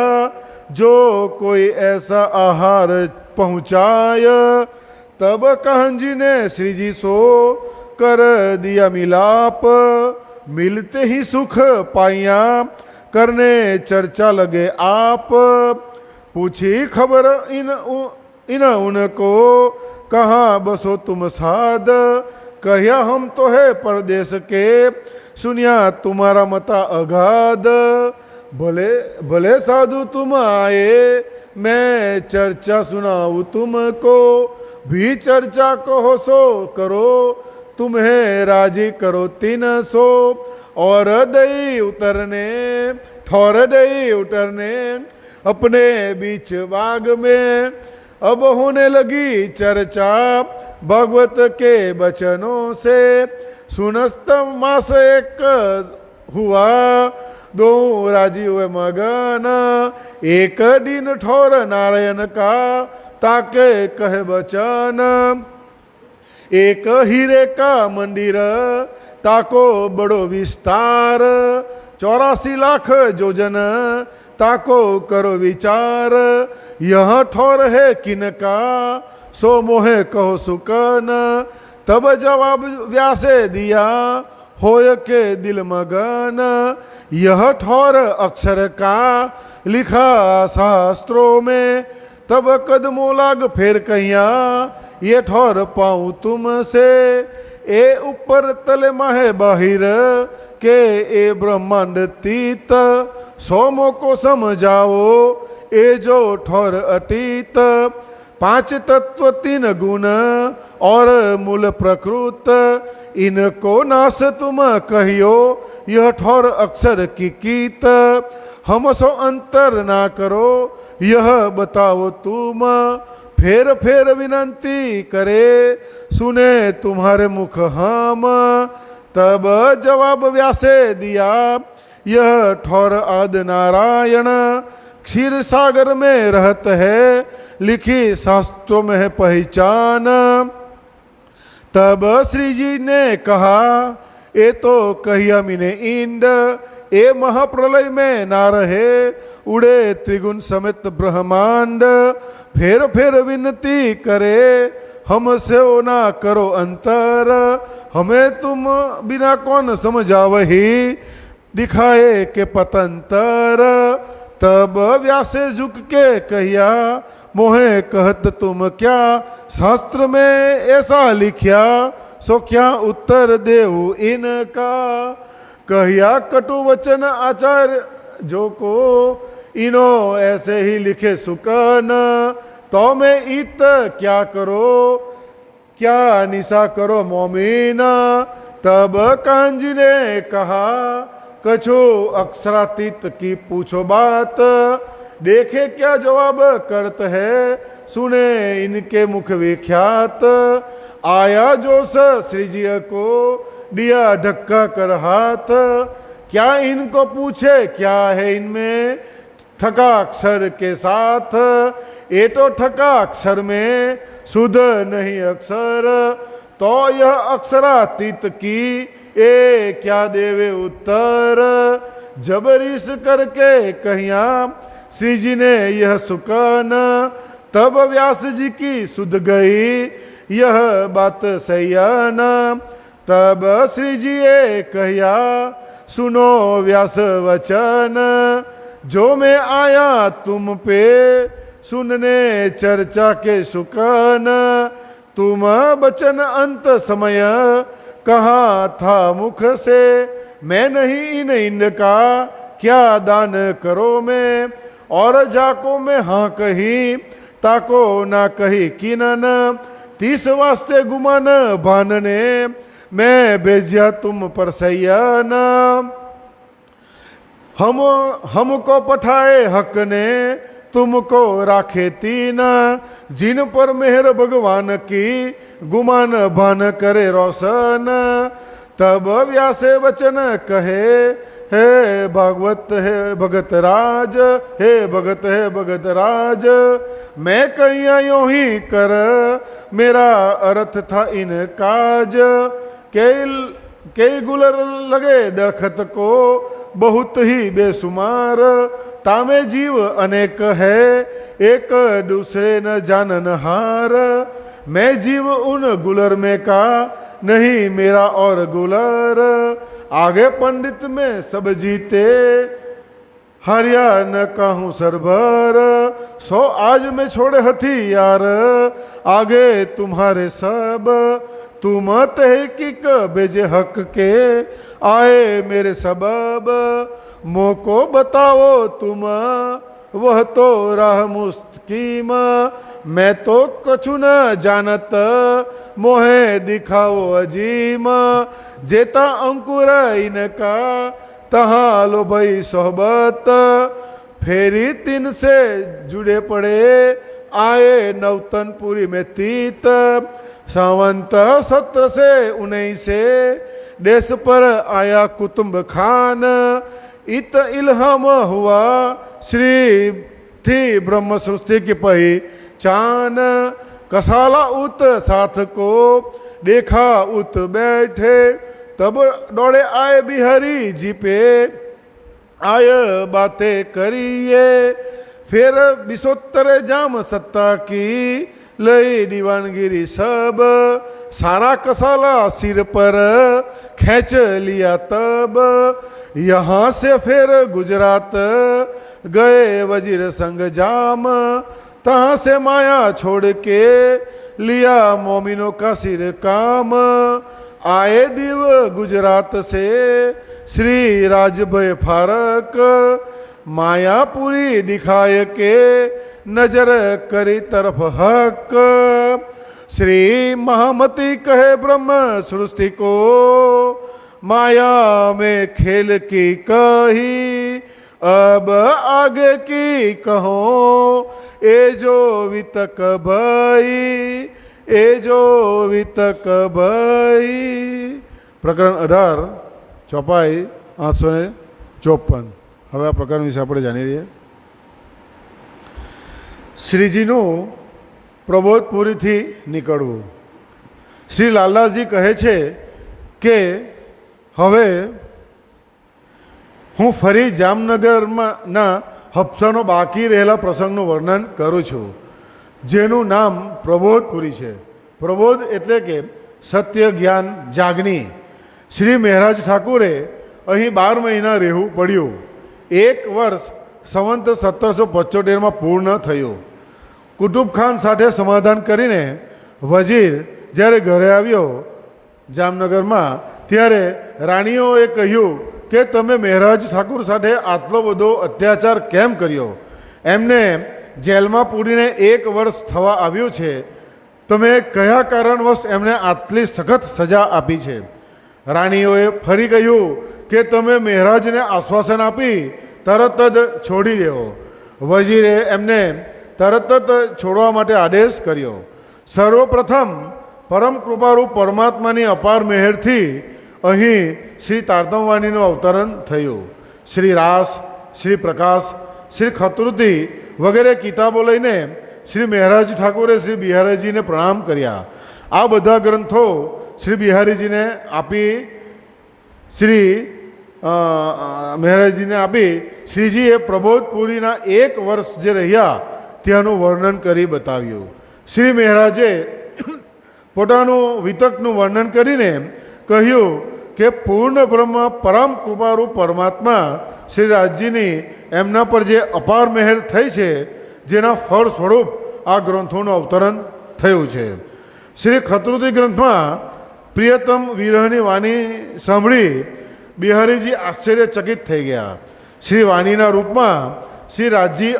जो कोई ऐसा आहार पहुँचाय। तब कहन जी ने श्री जी सो कर दिया मिलाप, मिलते ही सुख पाइया, करने चर्चा लगे आप। पूछी खबर इन उनको, कहाँ बसो तुम साध, कहिया हम तो है परदेश के, सुनिया तुम्हारा मता अगाध। भले भले साधु तुम आए, मैं चर्चा सुनाऊं तुमको, भी चर्चा कहो सो करो, तुम्हें राजी करो 300। और दई उतरने, ठौर दई उतरने, अपने बीच बाग में अब होने लगी चर्चा, भगवत के बचनों से। सुनस्त मास एक हुआ, दो राजी हुए मगन, एक दिन ठौर नारायण का, ताके कहे बचन। एक हीरे का मंदिर, ताको बड़ो विस्तार, 84 लाख जोजन, ताको करो विचार। यह ठौर है किनका, सो मोहे कहो सुकन। तब जवाब व्यासे दिया, होय के दिल मगन। यह ठौर अक्षर का, लिखा शास्त्रों में, तब कदमों लाग फेर कहिया, ये ठौर पाऊं तुमसे। ए ऊपर तले माहे बाहिर के, ए ब्रह्मांड तीत, सोमों को समझाओ, ए जो ठौर अतीत। 5 तत्व 3 गुण और मूल प्रकृत, इनको नाश तुम कहियो, यह ठौर अक्षर की कीत। हम सो अंतर ना करो, यह बताओ तुम, फेर फेर विनंती करे, सुने तुम्हारे मुख हम। तब जवाब व्यासे दिया, यह ठौर आदि नारायण, क्षीर सागर में रहत है, लिखी शास्त्रों में है पहचान। तब श्री जी ने कहा, ये तो कहिया मिने इंद, ए महाप्रलय में ना रहे, उड़े त्रिगुण समेत ब्रह्मांड। फेर फेर विनती करे, हमसे ओ ना करो अंतर, हमें तुम बिना कौन समझावही, दिखाए के पतंतर। तब व्यासे झुक के कहिया, मोहे कहत तुम क्या, शास्त्र में ऐसा लिखिया, सो क्या उत्तर देऊ इनका। कहिया कटु वचन आचार्य जो को, इनो ऐसे ही लिखे सुकन। तो मैं इत क्या करो, क्या निशा करो मोमीना। तब कांजी ने कहा, कछो अक्षरातीत की पूछो बात, देखे क्या जवाब करत है, सुने इनके मुख विख्यात। आया जोश श्री जी को, दिया ढक्का कर हाथ, क्या इनको पूछे क्या है इनमें, ठका अक्षर के साथ। ये तो ठका अक्षर में, शुद्ध नहीं अक्षर, तो यह अक्षरातीत की, ए क्या देवे उत्तर। जबरीस करके कहिया, श्री जी ने यह सुकन। तब व्यास जी की सुध गई, यह बात सैयन। तब श्री जी कहिया, सुनो व्यास वचन, जो मैं आया तुम पे, सुनने चर्चा के सुकन। तुम बचन अंत समय, कहा था मुख से, मैं नहीं इन इनका, क्या दान करो मैं। और जाको मैं हाँ कही, ताको ना कही किनन, 30 वास्ते गुमान भानने, मैं भेजिया तुम पर सैयन। हमको पठाए हक ने, तुमको राखे 3, जिन पर मेहर भगवान की, गुमान भान करे रोशन। तब व्यासे वचन कहे, हे भागवत है भगत राज, हे भगत है भगत राज, मैं कहिया यूं ही कर, मेरा अर्थ था इन काज। के गुलर लगे दरखत को, बहुत ही बेसुमार, तामे जीव अनेक है, एक दूसरे न जानन हार। मैं जीव उन गुलर में का, नहीं मेरा और गुलर, आगे पंडित में सब जीते, हरिया न कहूँ सरभर। सो आज मैं छोड़े हथियार, आगे तुम्हारे सब, तुम तहकीक बेजे हक के, आए मेरे सबब। मोको बताओ तुम, वह तो राह मुस्तकीम, मैं तो कछु न जानत, मोहे दिखाओ अजीम। जेता अंकुर इनका, तहाँ लो भई सोहबत, फेरी तीन से जुड़े पड़े, आए नवतनपुरी में तीत। सावंत 17 से 19 से, देश पर आया कुतुब खान, इत इल्हाम हुआ श्री थी ब्रह्म सृष्टि की पहचान। कसाला उत साथ को, देखा उत बैठे, तब दौड़े आए बिहारी जी पे, आय बातें करिए, फिर बिसोत्तर जाम सत्ता की, लई दीवानगिरी सब। सारा कसाला सिर पर खींच लिया तब, यहाँ से फिर गुजरात गए वजीर संग जाम। तहाँ से माया छोड़ के, लिया मोमिनों का सिर काम। आए दिव गुजरात से, श्री राजभय फारक, मायापुरी दिखाए के, नजर करी तरफ हक। श्री महामती कहे ब्रह्म सृष्टि को, माया में खेल की कही, अब आगे की कहो, ए जो वितक भई, ए जो वितक भई। પ્રકરણ 18 ચોપાઈ 854। હવે આ પ્રકરણ વિશે આપણે જાણી લઈએ। શ્રીજીનું પ્રબોધપુરીથી નીકળવું। શ્રી લાલાજી કહે છે કે હવે હું ફરી જામનગરમાં ના હપ્સાનો બાકી રહેલા પ્રસંગનું વર્ણન કરું છું, જેનું નામ પ્રબોધપુરી છે। પ્રબોધ એટલે કે સત્ય જ્ઞાન જાગણી। શ્રી મહારાજ ઠાકુરે અહીં 12 મહિના રહેવું પડ્યું। 1 વર્ષ સંવંત 1775માં પૂર્ણ થયું। કુતુબ ખાન સાથે સમાધાન કરીને વજીર જ્યારે ઘરે આવ્યો જામનગરમાં, ત્યારે રાણીઓએ કહ્યું કે તમે મહારાજ ઠાકુર સાથે આટલો બધો અત્યાચાર કેમ કર્યો? એમને જેલમાં પૂરીને 1 વર્ષ થવા આવ્યું છે, તમે કયા કારણવશ એમને આટલી સખત સજા આપી છે? રાણીઓએ ફરી કહ્યું કે તમે મહારાજને આશ્વાસન આપી તરત જ છોડી દેવો। વજીરે એમને તરત જ છોડવા માટે આદેશ કર્યો। સર્વપ્રથમ પરમ કૃપારૂપ પરમાત્માની અપાર મહેરથી અહીં શ્રી તારતમવાણીનું અવતરણ થયું। શ્રી રાસ, શ્રી પ્રકાશ, શ્રી ખતૃતિ વગેરે કિતાબો લઈને શ્રી મહારાજ ઠાકુરે શ્રી બિહારીજીને પ્રણામ કર્યા। આ બધા ગ્રંથો શ્રી બિહારીજીને આપી, શ્રી મહારાજજીને આપી શ્રીજીએ પ્રબોધપુરીના 1 વર્ષ જે રહ્યા ત્યાંનું વર્ણન કરી બતાવ્યું। શ્રી મહારાજે પોતાનું વિતકનું વર્ણન કરીને કહ્યું કે પૂર્ણ બ્રહ્મ પરમ કૃપારૂપ પરમાત્મા શ્રી રાજજીની એમના પર જે અપાર મહેર થઈ છે, જેના ફળ સ્વરૂપ આ ગ્રંથોનું અવતરણ થયું છે। શ્રી ખતૃતિ ગ્રંથમાં પ્રિયતમ વિરહની વાણી સાંભળી બિહારીજી આશ્ચર્યચકિત થઈ ગયા। શ્રી વાણીના રૂપમાં શ્રી રાજજી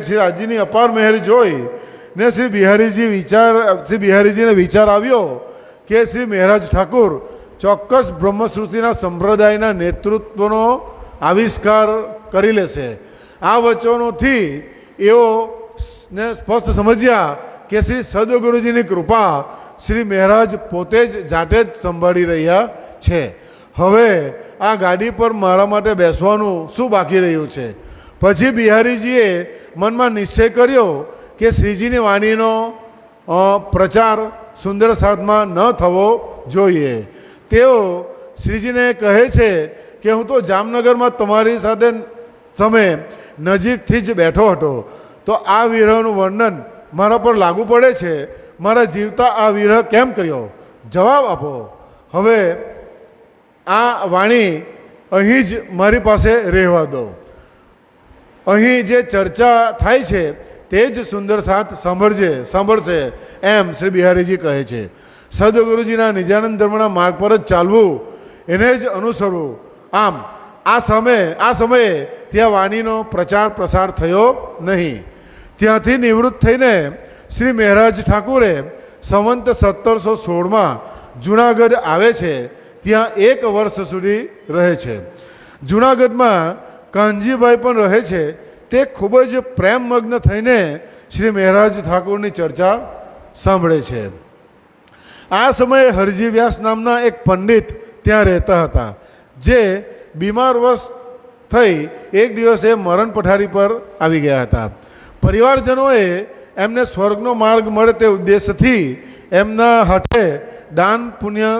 શ્રી રાજજીની અપાર મહેર જોઈ ને શ્રી બિહારીજીને વિચાર આવ્યો કે શ્રી મહારાજ ઠાકુર ચોક્કસ બ્રહ્મસૃષ્ટિના સંપ્રદાયના નેતૃત્વનો આવિષ્કાર કરી લેશે। આ વચનોથી એઓ ને સ્પષ્ટ સમજ્યા કે શ્રી સદગુરુજીની કૃપા શ્રી મહારાજ પોતે જ જાતે જ સંભાળી રહ્યા છે. હવે આ ગાડી પર મારા માટે બેસવાનું શું બાકી રહ્યું છે? પછી બિહારીજીએ મનમાં નિશ્ચય કર્યો કે શ્રીજીની વાણીનો પ્રચાર સુંદર સાધમાં ન થવો જોઈએ. તેઓ શ્રીજીને કહે છે કે હું તો જામનગરમાં તમારી સાથે સમય નજીકથી જ બેઠો હતો, તો આ વિરહનું વર્ણન મારા પર લાગુ પડે છે. મારા જીવતા આ વિરહ કેમ કર્યો? જવાબ આપો. હવે આ વાણી અહીં જ મારી પાસે રહેવા દો. અહીં જે ચર્ચા થાય છે તે જ સુંદર સાથ સાંભળશે એમ શ્રી બિહારીજી કહે છે. સદગુરુજીના નિજાનંદ ધર્મના માર્ગ પર જ ચાલવું, એને જ અનુસરવું. આમ આ સમયે ત્યાં વાણીનો પ્રચાર પ્રસાર થયો નહીં. ત્યાંથી નિવૃત્ત થઈને શ્રી મહારાજ ઠાકુરે સંવંત 1716માં જુનાગઢ આવે છે. ત્યાં 1 વર્ષ સુધી રહે છે. જુનાગઢમાં કાનજીભાઈ પણ રહે છે. તે ખૂબ જ પ્રેમમગ્ન થઈને શ્રી મહારાજ ઠાકુરની ચર્ચા સાંભળે છે. આ સમયે હરજી વ્યાસ નામના એક પંડિત ત્યાં રહેતા હતા, જે બીમારવશ થઈ એક દિવસે મરણ પઠારી પર આવી ગયા હતા. પરિવારજનોએ એમને સ્વર્ગનો માર્ગ મળે તે ઉદ્દેશથી એમના હાથે દાન પુણ્ય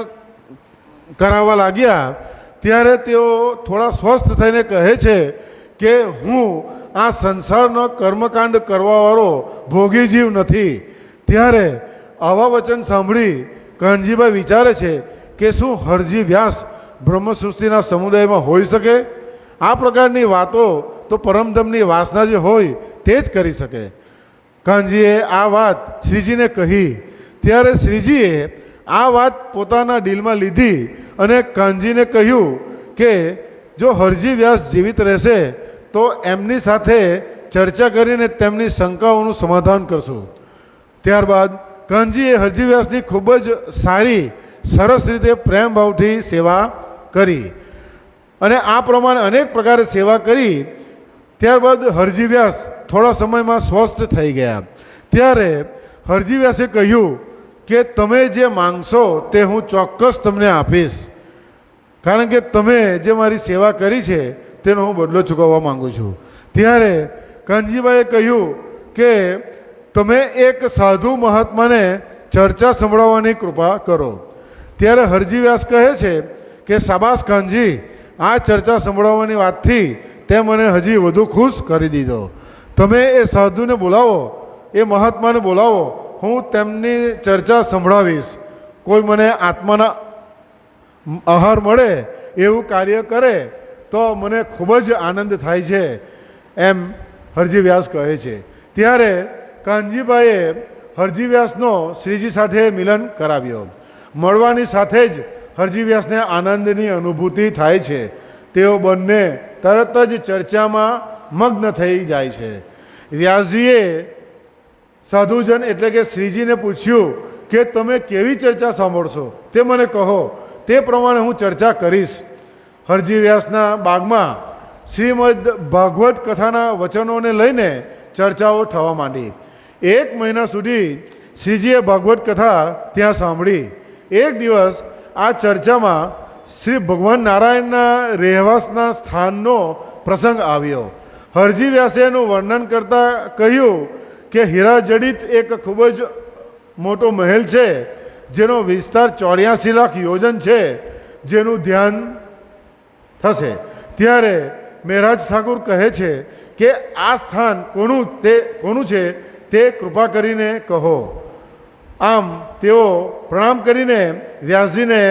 કરાવવા લાગ્યા. ત્યારે તેઓ થોડા સ્વસ્થ થઈને કહે છે કે હું આ સંસારનો કર્મકાંડ કરવાવાળો ભોગી જીવ નથી. ત્યારે આવા વચન સાંભળી કાનજીભાઈ વિચારે છે કે શું હરજી વ્યાસ બ્રહ્મસૃષ્ટિના સમુદાયમાં હોઈ શકે? આ પ્રકારની વાતો તો પરમધમની વાસના જે હોય તે જ કરી શકે. કાનજીએ આ વાત શ્રીજીને કહી. ત્યારે શ્રીજીએ આ વાત પોતાના દિલમાં લીધી અને કાનજીને કહ્યું કે જો હરજી વ્યાસ જીવિત રહેશે તો એમની સાથે ચર્ચા કરીને તેમની શંકાઓનું સમાધાન કરશું. ત્યારબાદ કાનજીએ હરજી વ્યાસની ખૂબ જ સારી સરસ રીતે પ્રેમ ભાવથી સેવા કરી અને આ પ્રમાણે અનેક પ્રકારે સેવા કરી. ત્યારબાદ હરજી વ્યાસ થોડા સમયમાં સ્વસ્થ થઈ ગયા. ત્યારે હરજી વ્યાસે કહ્યું કે તમે જે માંગશો તે હું ચોક્કસ તમને આપીશ, કારણ કે તમે જે મારી સેવા કરી છે તેનો હું બદલો ચૂકવવા માગું છું. ત્યારે કાનજીભાઈએ કહ્યું કે તમે એક સાધુ મહાત્માને ચર્ચા સંભળાવવાની કૃપા કરો. ત્યારે હરજી વ્યાસ કહે છે કે શાબાશ કાનજી, આ ચર્ચા સંભળાવવાની વાતથી તે મને હજી વધુ ખુશ કરી દીધો. તમે એ સાધુને બોલાવો, એ મહાત્માને બોલાવો, હું તેમની ચર્ચા સંભળાવીશ. કોઈ મને આત્માના આહાર મળે એવું કાર્ય કરે તો મને ખૂબ જ આનંદ થાય છે એમ હરજી વ્યાસ કહે છે. ત્યારે કાનજીભાઈએ હરજી વ્યાસનો શ્રીજી સાથે મિલન કરાવ્યો. મળવાની સાથે જ હરજી વ્યાસને આનંદની અનુભૂતિ થાય છે. તેઓ બંને તરત જ ચર્ચામાં મગ્ન થઈ જાય છે. વ્યાસજીએ સાધુજન એટલે કે શ્રીજીને પૂછ્યું કે તમે કેવી ચર્ચા સાંભળશો તે મને કહો, તે પ્રમાણે હું ચર્ચા કરીશ. હરજી વ્યાસના બાગમાં શ્રીમદ ભાગવત કથાના વચનોને લઈને ચર્ચાઓ થવા માંડી. 1 મહિના સુધી શ્રીજીએ ભાગવત કથા ત્યાં સાંભળી. એક દિવસ આ ચર્ચામાં શ્રી ભગવાન નારાયણના રહેવાસના સ્થાનનો પ્રસંગ આવ્યો. હરજી વ્યાસે એનું વર્ણન કરતાં કહ્યું કે હીરાજડિત એક ખૂબ જ મોટો મહેલ છે, જેનો વિસ્તાર 84 લાખ યોજન છે, જેનું ધ્યાન થશે. ત્યારે મહારાજ ઠાકુર કહે છે કે આ સ્થાન કોનું છે તે કૃપા કરીને કહો. આમ તેઓ પ્રણામ કરીને વ્યાસજીને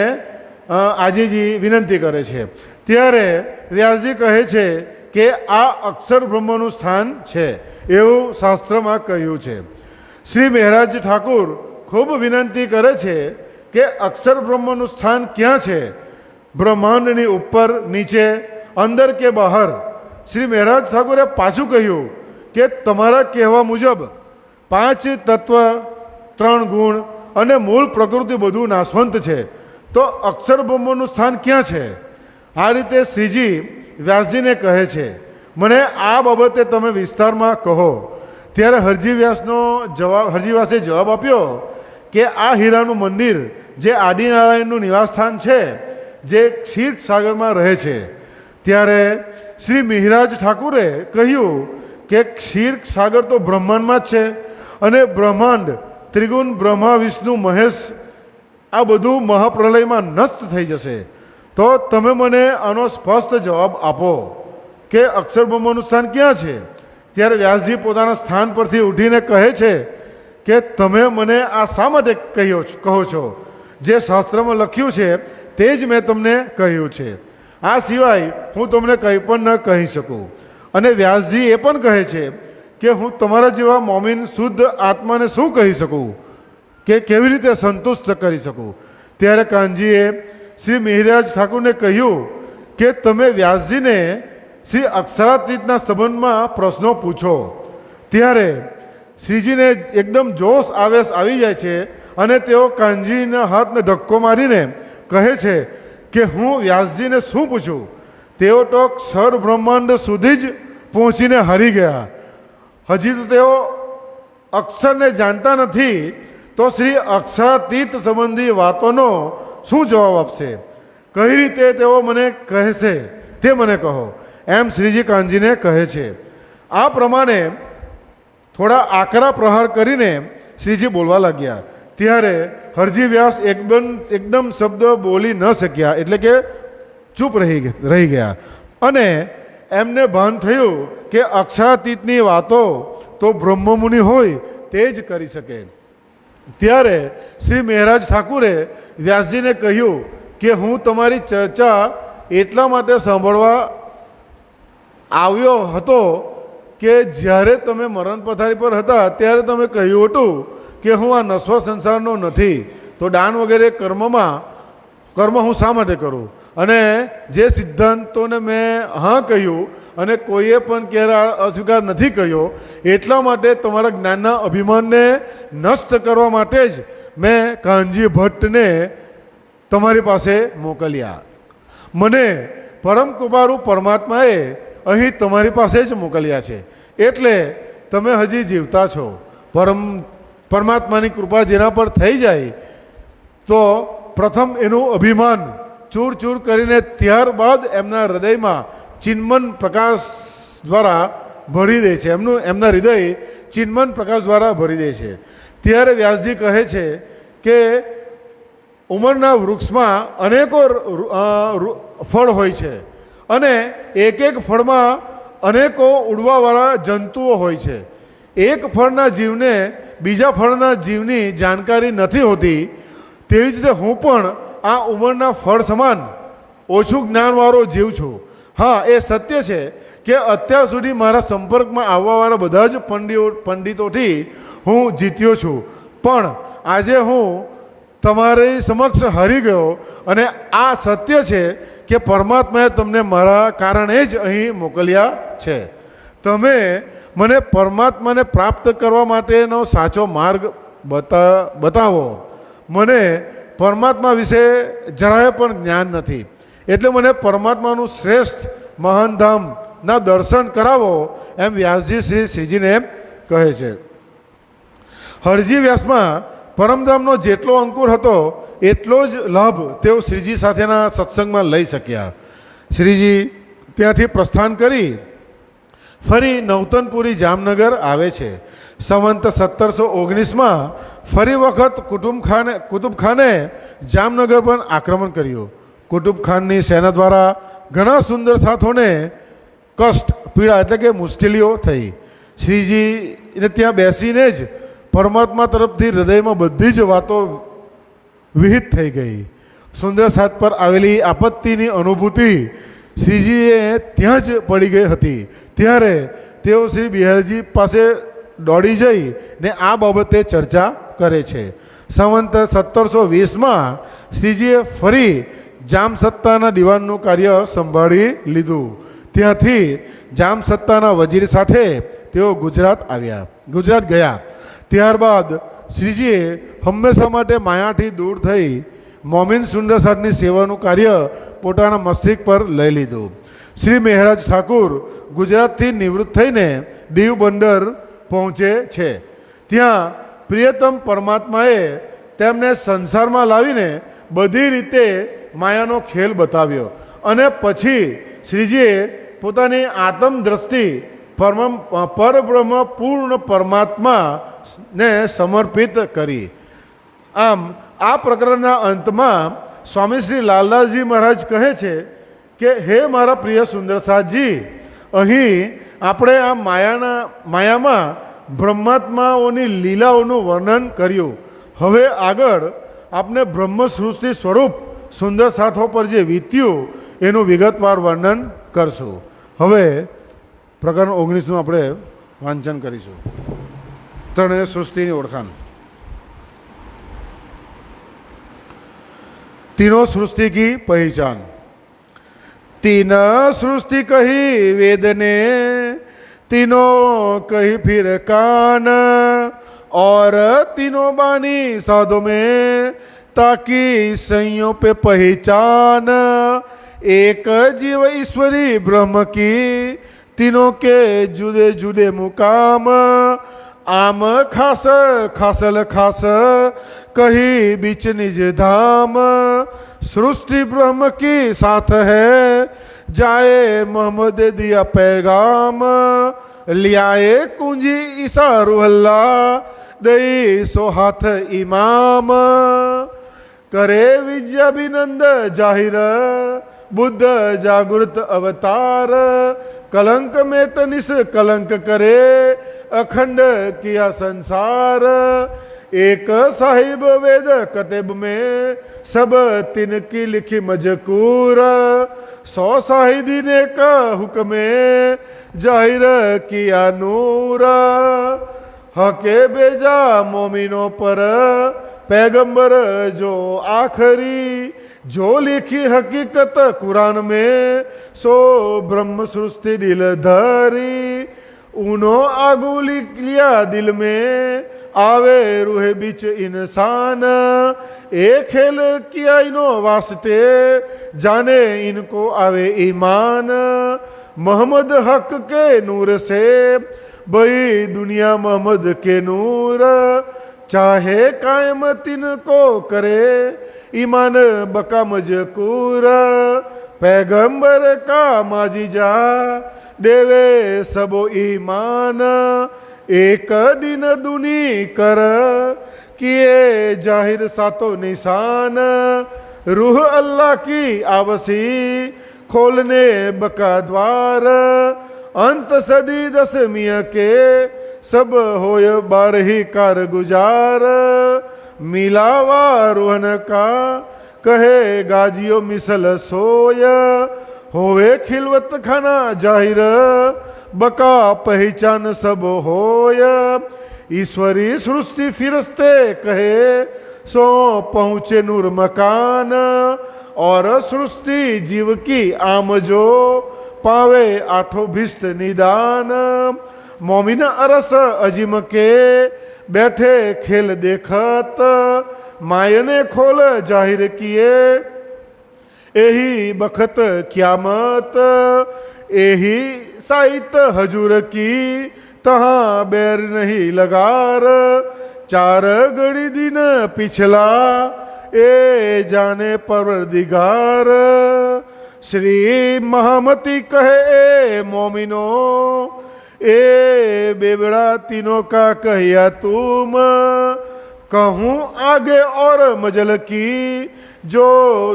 આજીજી વિનંતી કરે છે. ત્યારે વ્યાસજી કહે છે કે આ અક્ષર બ્રહ્મનું સ્થાન છે એવું શાસ્ત્રમાં કહ્યું છે. શ્રી મહારાજ ઠાકુર ખૂબ વિનંતી કરે છે કે અક્ષર બ્રહ્મનું સ્થાન ક્યાં છે? બ્રહ્માંડની ઉપર, નીચે, અંદર કે બહાર? શ્રી મહારાજ ઠાકુરે પાછું કહ્યું કે તમારા કહેવા મુજબ 5 તત્વ, 3 ગુણ અને મૂળ પ્રકૃતિ બધું નાશવંત છે, તો અક્ષર બ્રહ્મનું સ્થાન ક્યાં છે? આ રીતે શ્રીજી વ્યાસજીને કહે છે, મને આ બાબતે તમે વિસ્તારમાં કહો. ત્યારે હરજી વ્યાસે જવાબ આપ્યો કે આ હીરાનું મંદિર જે આદિનારાયણનું નિવાસસ્થાન છે, જે ક્ષીર સાગરમાં રહે છે, ત્યારે શ્રી મિહિરાજ ઠાકુરે કહ્યું કે ક્ષીર સાગર તો બ્રહ્માંડમાં જ છે અને બ્રહ્માંડ ત્રિગુણ બ્રહ્મા વિષ્ણુ મહેશ આ બધું મહાપ્રલયમાં નષ્ટ થઈ જશે. તો તમે મને આનો સ્પષ્ટ જવાબ આપો કે અક્ષરબ્રહ્મનું સ્થાન ક્યાં છે. ત્યારે વ્યાસજી પોતાના સ્થાન પરથી ઉઠીને કહે છે કે તમે મને આ શા માટે કહો છો? જે શાસ્ત્રમાં લખ્યું છે તે જ મેં તમને કહ્યું છે. આ સિવાય હું તમને કંઈ પણ ન કહી શકું. અને વ્યાસજી એ પણ કહે છે કે હું તમારા જેવા મોમીન શુદ્ધ આત્માને શું કહી શકું કે કેવી રીતે સંતુષ્ટ કરી શકું. ત્યારે કાનજીએ શ્રી મિહિરાજ ઠાકુરને કહ્યું કે તમે વ્યાસજીને શ્રી અક્ષરાતીતના સંબંધમાં પ્રશ્નો પૂછો. ત્યારે શ્રીજીને એકદમ જોશ આવેશ આવી જાય છે અને તેઓ કાનજીના હાથને ધક્કો મારીને કહે છે કે હું વ્યાસજીને શું પૂછું? તેઓ તો ક્ષર બ્રહ્માંડ સુધી જ પહોંચીને હારી ગયા. હજી તો તેઓ અક્ષરને જાણતા નથી, તો શ્રી અક્ષરાતીત સંબંધી વાતોનો શું જવાબ આપશે? કઈ રીતે તેઓ મને કહેશે તે મને કહો, એમ શ્રીજી કાનજીને કહે છે. આ પ્રમાણે થોડા આકરા પ્રહાર કરીને શ્રીજી બોલવા લાગ્યા. ત્યારે હરજી વ્યાસ એકદમ શબ્દ બોલી ન શક્યા, એટલે કે ચૂપ રહી ગયા. અને એમને ભાન થયું કે અક્ષરાતીતની વાતો તો બ્રહ્મમુનિ હોય તે જ કરી શકે. ત્યારે શ્રી મહારાજ ઠાકુરે વ્યાસજીને કહ્યું કે હું તમારી ચર્ચા એટલા માટે સાંભળવા આવ્યો હતો કે જ્યારે તમે મરણ પથારી પર હતા ત્યારે તમે કહ્યું હતું કે હું આ નશ્વર સંસારનો નથી, તો દાન વગેરે કર્મ હું શા માટે કરું? અને જે સિદ્ધાંતોને મેં હા કહ્યું અને કોઈએ પણ ક્યારે અસ્વીકાર નથી કર્યો, એટલા માટે તમારા જ્ઞાનના અભિમાનને નષ્ટ કરવા માટે જ મેં કાનજી ભટ્ટને તમારી પાસે મોકલ્યા. મને પરમ કૃપારૂ પરમાત્માએ અહીં તમારી પાસે જ મોકલ્યા છે. એટલે તમે હજી જીવતા છો. પરમાત્માની કૃપા જેના પર થઈ જાય તો પ્રથમ એનું અભિમાન ચૂર ચૂર કરીને ત્યારબાદ એમના હૃદયમાં ચિન્મન પ્રકાશ દ્વારા ભરી દે છે. એમના હૃદય ચિન્મન પ્રકાશ દ્વારા ભરી દે છે. ત્યારે વ્યાસજી કહે છે કે ઉંમરના વૃક્ષમાં અનેકો ફળ હોય છે અને એક એક ફળમાં અનેકો ઉડવાવાળા જંતુઓ હોય છે. એક ફળના જીવને બીજા ફળના જીવની જાણકારી નથી હોતી, તેવી જ રીતે હું પણ આ ઉંમરના ફળ સમાન ઓછું જ્ઞાનવાળો જીવ છું. હા, એ સત્ય છે કે અત્યાર સુધી મારા સંપર્કમાં આવવાવાળા બધા જ પંડિતોથી હું જીત્યો છું, પણ આજે હું તમારી સમક્ષ હારી ગયો. અને આ સત્ય છે કે પરમાત્માએ તમને મારા કારણે જ અહીં મોકલ્યા છે. તમે મને પરમાત્માને પ્રાપ્ત કરવા માટેનો સાચો માર્ગ બતાવો. મને પરમાત્મા વિશે જરાય પણ જ્ઞાન નથી, એટલે મને પરમાત્માનું શ્રેષ્ઠ મહાન ધામના દર્શન કરાવો, એમ વ્યાસજી શ્રીજીને કહે છે. હરજી વ્યાસમાં પરમધામનો જેટલો અંકુર હતો એટલો જ લાભ તેઓ શ્રીજી સાથેના સત્સંગમાં લઈ શક્યા. શ્રીજી ત્યાંથી પ્રસ્થાન કરી ફરી નવતનપુરી જામનગર આવે છે. સંવંત 1719માં ફરી વખત કુતુબ ખાને જામનગર પર આક્રમણ કર્યું. કુતુબ ખાનની સેના દ્વારા ઘણા સુંદર સાથોને કષ્ટ પીડા એટલે કે મુશ્કેલીઓ થઈ. શ્રીજીને ત્યાં બેસીને જ પરમાત્મા તરફથી હૃદયમાં બધી જ વાતો વિહિત થઈ ગઈ. સુંદર સાથ પર આવેલી આપત્તિની અનુભૂતિ શ્રીજીએ ત્યાં જ પડી ગઈ હતી. ત્યારે તેઓ શ્રી બિહારજી પાસે દોડી જઈ ને આ બાબતે ચર્ચા કરે છે. સંવંત 1720માં શ્રીજીએ ફરી જામસત્તાના દિવાનનું કાર્ય સંભાળી લીધું. ત્યાંથી જામસત્તાના વજીર સાથે તેઓ ગુજરાત ગયા. ત્યારબાદ શ્રીજીએ હંમેશા માટે માયાથી દૂર થઈ મોમીન સુંદરસાદની સેવાનું કાર્ય પોતાના મસ્તિષ્ક પર લઈ લીધું. શ્રી મહારાજ ઠાકુર ગુજરાતથી નિવૃત્ત થઈને દીવ બંદર પહોંચે છે. ત્યાં પ્રિયતમ પરમાત્માએ તેમને સંસારમાં લાવીને બધી રીતે માયાનો ખેલ બતાવ્યો અને પછી શ્રીજીએ પોતાની આત્મદ્રષ્ટિ પરબ્રહ્મ પૂર્ણ પરમાત્માને સમર્પિત કરી. આમ આ પ્રકરણના અંતમાં સ્વામી શ્રી લાલદાસજી મહારાજ કહે છે કે હે મારા પ્રિય સુંદરસાજી, અહીં આપણે આ માયામાં બ્રહ્માત્માઓની લીલાઓનું વર્ણન કર્યું. હવે આગળ આપણે બ્રહ્મ સૃષ્ટિ સ્વરૂપ સુંદર સાથો પર જે વીત્યું એનું વિગતવાર વર્ણન કરશું. હવે પ્રકરણ 19નું આપણે વાંચન કરીશું. ત્રણેય સૃષ્ટિની ઓળખાણ. तीनों सृष्टि की पहचान. तीन सृष्टि कही वेद ने, तीनों कही फिर कान, और तीनों बानी साधु में ताकि संयोग पे पहचान. एक जीव ईश्वरी ब्रह्म की तीनों के जुदे जुदे मुकाम. आम खास खासल खास कही बीच निज धाम. सृष्टि ब्रह्म की साथ है जाए मोहम्मद दिया पैगाम. लियाए कुंजी ईसा रूहल्ला दई सो हाथ इमाम. करे विजयाभिनंद जाहिर बुद्ध जागृत अवतार. कलंक में तनिस कलंक करे अखंड किया संसार. एक साहिब वेद कतेब में सब तिनकी लिखी मजकूर. 100 शाहिदी ने का हुक्म जाहिर किया नूर. हके बेजा मोमिनों पर पैगंबर जो आखरी. जो लिखी हकीकत कुरान में सो ब्रह्म सृष्टि दिल धरी. उनो आगू लिख लिया दिल में आवे रूह बीच इंसान. एक खेल किया इनो वास्ते जाने इनको आवे ईमान. मोहम्मद हक के नूर से बई दुनिया मोहम्मद के नूर. चाहे कायम तिनको करे ईमान बका मजकूर. पैगंबर का माजीजा देवे सबो ईमान. एक दिन दुनी कर किए जाहिर सातो निशान. रूह अल्लाह की आवसी खोलने बका द्वार. अंत सदी 10वीं के सब होय 12 कार गुजार. मिलावा रोहन का कहे गाजियो मिसल सोय. होवे खिलवत खाना जाहिर बका पहचान सब होय. ईश्वरी सृष्टि फिरस्ते कहे सो पहुँचे नूर मकान. और सृष्टि जीव की आम जो पावे 8 भिष्ट निदान. मोमिन अरस अजीम के बैठे खेल देखत. मायने खोल जाहिर किए यही बखत क्यामत. यही साइत हजूर की तहाँ बैर नहीं लगार. 4 घड़ी दिन पिछला ए जाने परवरदिगार. श्री महामती कहे ए मोमिनो ए बेबड़ा तीनों का कहिया तुम. कहूँ आगे और मजल की जो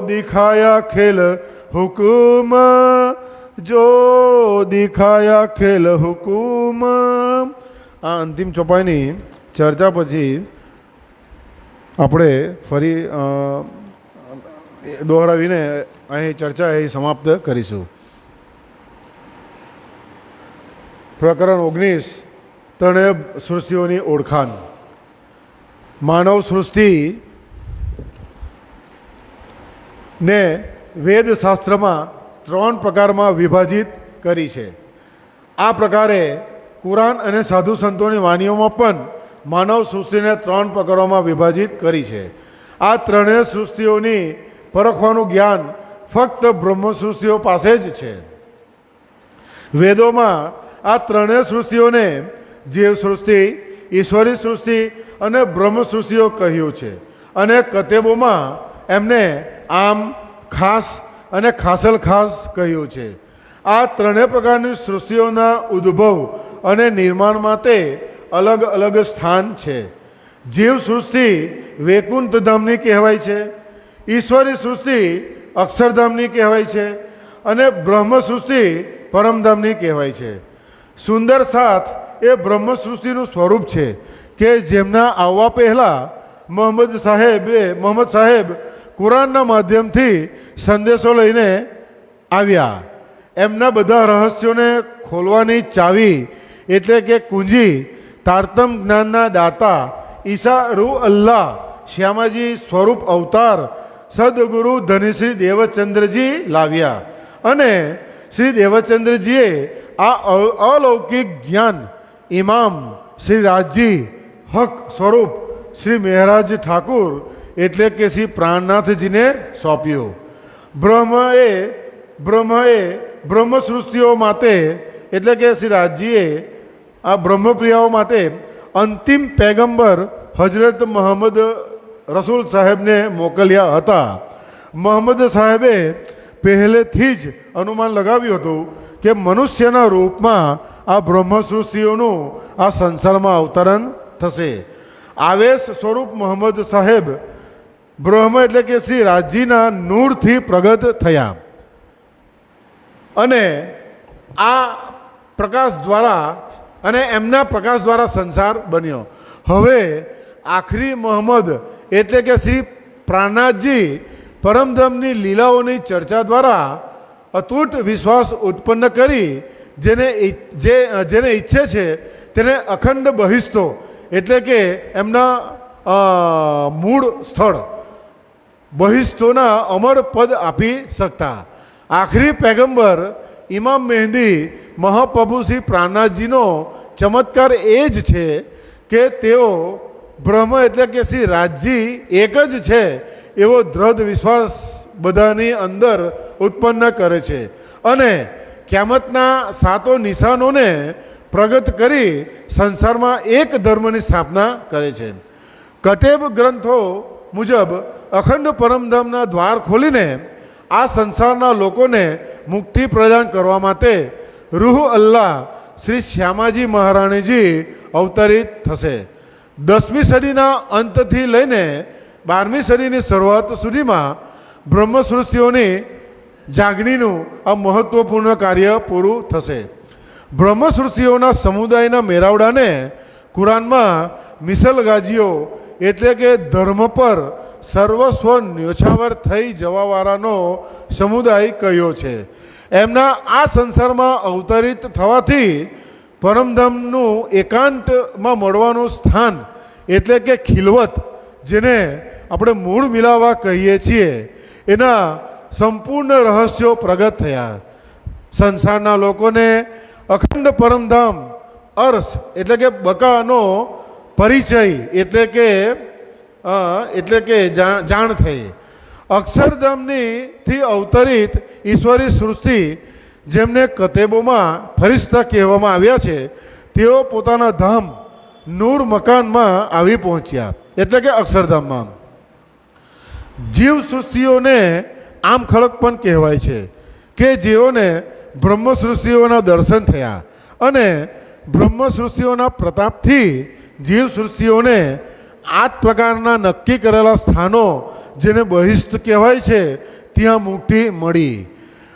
दिखाया खेल हुकुम. जो दिखाया खेल हुकुम. आ अंतिम ચોપાઈની ચર્ચા પછી આપણે ફરી દોહરાવીને અહીં ચર્ચા અહીં સમાપ્ત કરીશું. પ્રકરણ 19 ત્રણેય સૃષ્ટિઓની ઓળખાણ. માનવ સૃષ્ટિ ને વેદશાસ્ત્રમાં 3 પ્રકારમાં વિભાજિત કરી છે. આ પ્રકારે કુરાન અને સાધુ સંતોની વાણીઓમાં પણ માનવ સૃષ્ટિને 3 પ્રકારોમાં વિભાજિત કરી છે. આ ત્રણેય સૃષ્ટિઓની પરખવાનું જ્ઞાન ફક્ત બ્રહ્મ સૃષ્ટિઓ પાસે જ છે. વેદોમાં આ ત્રણેય સૃષ્ટિઓને જીવ સૃષ્ટિ, ઈશ્વરી સૃષ્ટિ અને બ્રહ્મ સૃષ્ટિઓ કહ્યું છે. અને કતેબોમાં એમને આમ, ખાસ અને ખાસલ ખાસ કહ્યું છે. આ ત્રણેય પ્રકારની સૃષ્ટિઓના ઉદ્ભવ અને નિર્માણ માટે અલગ અલગ સ્થાન છે. જીવ સૃષ્ટિ વૈકુંઠ ધામની કહેવાય છે, ઈશ્વરી સૃષ્ટિ અક્ષરધામની કહેવાય છે અને બ્રહ્મ સૃષ્ટિ પરમધામની કહેવાય છે. સુંદર સાથ એ બ્રહ્મ સૃષ્ટિનું સ્વરૂપ છે કે જેમના આવવા પહેલાં મોહમ્મદ સાહેબ કુરાનના માધ્યમથી સંદેશો લઈને આવ્યા. એમના બધા રહસ્યોને ખોલવાની ચાવી એટલે કે કુંજી તારતમ જ્ઞાનના દાતા ઈસા રૂ અલ્લાહ શ્યામાજી સ્વરૂપ અવતાર સદગુરુ ધનશ્રી દેવચંદ્રજી લાવ્યા. અને શ્રી દેવચંદ્રજીએ આ અલૌકિક જ્ઞાન ઇમામ શ્રી રાજજી હક સ્વરૂપ શ્રી મહેરાજ ઠાકુર એટલે કે શ્રી પ્રાણનાથજીને સોંપ્યું. બ્રહ્મ સૃષ્ટિઓ માટે એટલે કે શ્રી રાજજીએ આ બ્રહ્મપ્રિયાઓ માટે અંતિમ પેગમ્બર હજરત મોહમ્મદ રસૂલ સાહેબને મોકલ્યા હતા. મોહમ્મદ સાહેબે પહેલેથી જ અનુમાન લગાવ્યું હતું કે મનુષ્યના રૂપમાં આ બ્રહ્મ સૃષ્ટિઓનું આ સંસારમાં અવતરણ થશે. આવેશ સ્વરૂપ મોહમ્મદ સાહેબ બ્રહ્મ એટલે કે શ્રી રાજજીના નૂરથી પ્રગટ થયા અને આ પ્રકાશ દ્વારા અને એમના પ્રકાશ દ્વારા સંસાર બન્યો. હવે આખરી મોહમ્મદ એટલે કે શ્રી પ્રાણનાથજી પરમધામની લીલાઓની ચર્ચા દ્વારા અતૂટ વિશ્વાસ ઉત્પન્ન કરી જેને ઈચ્છે છે તેને અખંડ બહિષ્તો એટલે કે એમના મૂળ સ્થળ બહિષ્તોના અમર પદ આપી શકતા. આખરી પેગમ્બર ઇમામ મહેંદી મહાપ્રભુ શ્રી પ્રાણનાથજીનો ચમત્કાર એ જ છે કે તેઓ બ્રહ્મ એટલે કે શ્રી રાજજી એક જ છે એવો દ્રઢ વિશ્વાસ બધાની અંદર ઉત્પન્ન કરે છે અને ક્યામતના સાતો નિશાનોને પ્રગટ કરી સંસારમાં એક ધર્મની સ્થાપના કરે છે. કટેબ ગ્રંથો મુજબ અખંડ પરમધામના દ્વાર ખોલીને આ સંસારના લોકોને મુક્તિ પ્રદાન કરવા માટે રૂહ અલ્લાહ શ્રી શ્યામાજી મહારાણીજી અવતરિત થશે. 10મી સદીના અંતથી લઈને 12મી સદીની શરૂઆત સુધીમાં બ્રહ્મ સૃષ્ટિઓની જાગણીનું આ મહત્ત્વપૂર્ણ કાર્ય પૂરું થશે. બ્રહ્મ સૃષ્ટિઓના સમુદાયના મેળાવડાને કુરાનમાં મિસલગાજીઓ એટલે કે ધર્મ પર સર્વસ્વ ન્યોછાવર થઈ જવાવાળાનો સમુદાય કહ્યો છે. એમના આ સંસારમાં અવતરિત થવાથી પરમધામનું એકાંતમાં મળવાનું સ્થાન એટલે કે ખિલવત જેને આપણે મૂળ મિલાવા કહીએ છીએ એના સંપૂર્ણ રહસ્યો પ્રગટ થયા. સંસારના લોકોને અખંડ પરમધામ અર્શ એટલે કે બકાનો પરિચય એટલે કે જાણ થઈ. અક્ષરધામથી અવતરિત ઈશ્વરી સૃષ્ટિ જેમને કતેબોમાં ફરિશ્તા કહેવામાં આવ્યા છે તેઓ પોતાના ધામ નૂર મકાનમાં આવી પહોંચ્યા એટલે કે અક્ષરધામમાં. જીવ સૃષ્ટિઓને આમ ખડક પણ કહેવાય છે કે જેઓને બ્રહ્મ સૃષ્ટિઓના દર્શન થયા અને બ્રહ્મ સૃષ્ટિઓના પ્રતાપથી જીવ સૃષ્ટિઓને 8 પ્રકારના નક્કી કરેલા સ્થાનો જેને બહિષ્ઠ કહેવાય છે ત્યાં મુક્તિ મળી.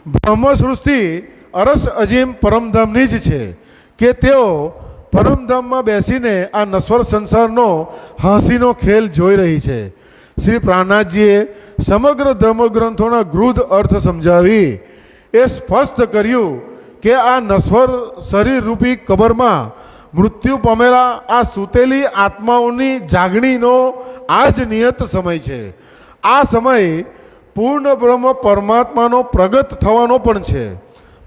બ્રહ્મ સૃષ્ટિ અરસ અજીમ પરમધામની જ છે કે તેઓ પરમધામમાં બેસીને આ નશ્વર સંસારનો હાંસીનો ખેલ જોઈ રહી છે. શ્રી પ્રાણનાથજીએ સમગ્ર ધર્મગ્રંથોના ગૃઢ અર્થ સમજાવી એ સ્પષ્ટ કર્યું કે આ નશ્વર શરીરરૂપી કબરમાં મૃત્યુ પામેલા આ સૂતેલી આત્માઓની જાગણીનો આ જ નિયત સમય છે. આ સમય પૂર્ણ બ્રહ્મ પરમાત્માનો પ્રગટ થવાનો પણ છે.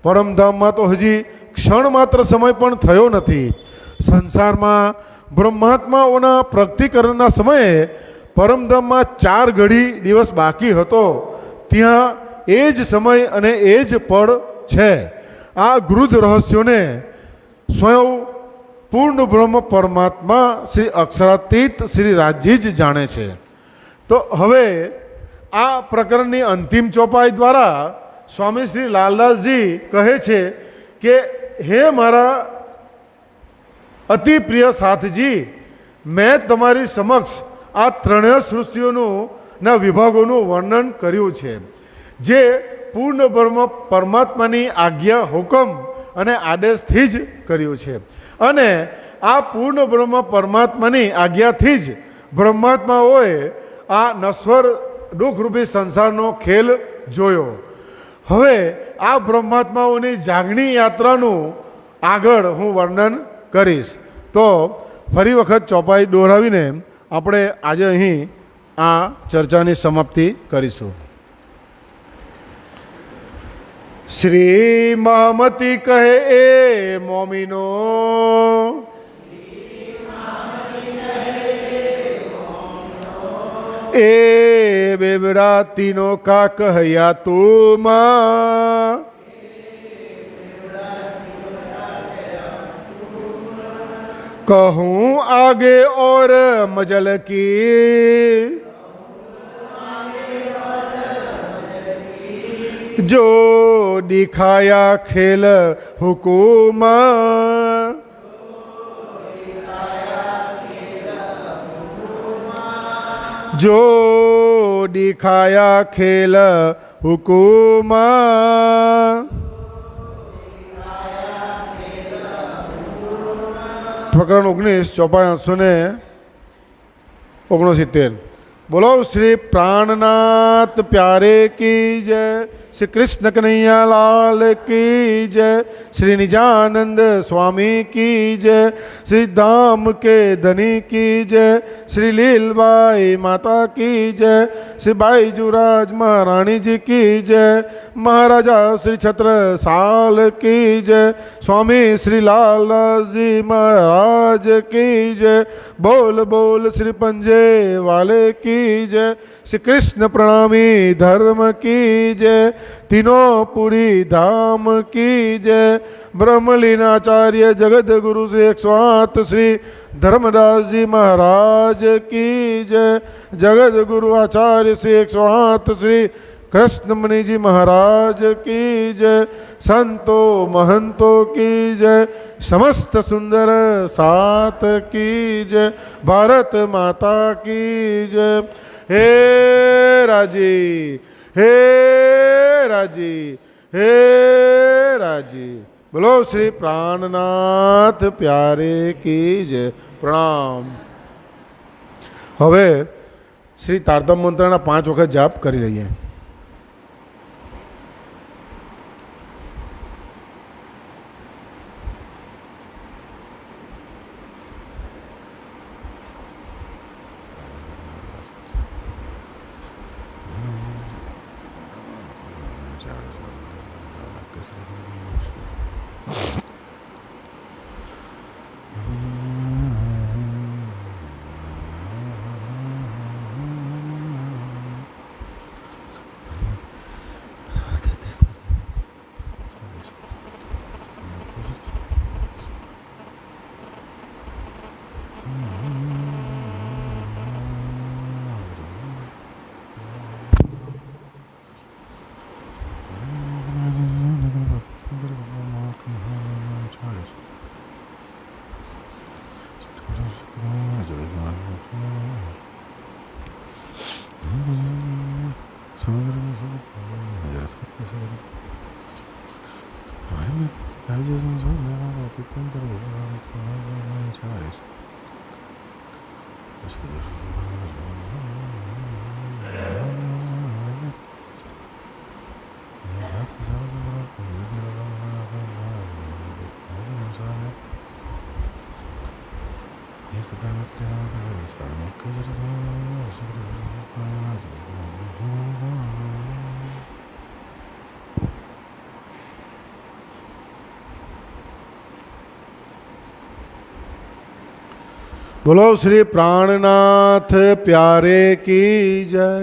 પરમધામમાં તો હજી ક્ષણ માત્ર સમય પણ થયો નથી. સંસારમાં બ્રહ્માત્માઓના પ્રગટીકરણના સમયે પરમધામમાં 4 ઘડી દિવસ બાકી હતો. ત્યાં એ જ સમય અને એ જ પળ છે. આ ગૃઢ રહસ્યોને સ્વયં પૂર્ણ બ્રહ્મ પરમાત્મા શ્રી અક્ષરાતીત શ્રી રાજજી જ જાણે છે. તો હવે આ પ્રકરણની અંતિમ ચોપાઈ દ્વારા સ્વામી શ્રી લાલદાસજી કહે છે કે હે મારા અતિ પ્રિય સાથજી, મેં તમારી સમક્ષ આ ત્રણેય સૃષ્ટિઓનું ના વિભાગોનું વર્ણન કર્યું છે, જે પૂર્ણ બ્રહ્મ પરમાત્માની આજ્ઞા, હુકમ અને આદેશથી જ કર્યું છે. અને આ પૂર્ણ બ્રહ્મ પરમાત્માની આજ્ઞાથી જ બ્રહ્માત્માઓએ આ નશ્વર દુઃખરૂપી સંસારનો ખેલ જોયો. હવે આ બ્રહ્માત્માઓની જાગણી યાત્રાનું આગળ હું વર્ણન કરીશ. તો ફરી વખત ચોપાઈ દોહરાવીને આપણે આજે અહીં આ ચર્ચાની સમાપ્તિ કરીશું. શ્રી મહામતી કહે એ મોમીનો, એ બેબરાતીનો કા કહ્યા તુમાં, कहूँ आगे और मजल की, जो दिखाया खेल हुकूमा, जो दिखाया खेल हुकूमा. પ્રકરણ 19 ચોપાઈ 869. બોલો શ્રી પ્રાણનાથ પ્યારે કી જય, શ્રી કૃષ્ણ કનૈયા લાલ કી જય, શ્રી નિજાનંદ સ્વામી કી જય, શ્રી ધામ કે ધની કી જય, શ્રી લીલબાઈ માતા કી જય, શ્રી બાઈજુરાજ મહારાણી જી કી જય, મહારાજા શ્રી છત્રસાલ કી જય, સ્વામી શ્રી લાલદાસજી મહારાજ કી જય, બોલ બોલ શ્રી પંજે વાલે की जय, श्री कृष्ण प्रणामी धर्म की जय, तीनों पुरी धाम की जय, ब्रह्मलीनाचार्य जगत गुरु श्री 108 श्री धर्मदास जी महाराज की जय, जगत गुरु आचार्य श्री 108 श्री कृष्णमणि जी महाराज की जय, संतो महंतो की जय, समस्त सुंदर सात की जय, भारत माता की जय. हे राजी, हे राजी, हे राजी. बोलो श्री प्राणनाथ प्यारे की जय. प्रणाम. હવે શ્રી તારતમ મંત્રના 5 વખત જાપ કરી લઈએ. बोलो श्री प्राणनाथ प्यारे की जय.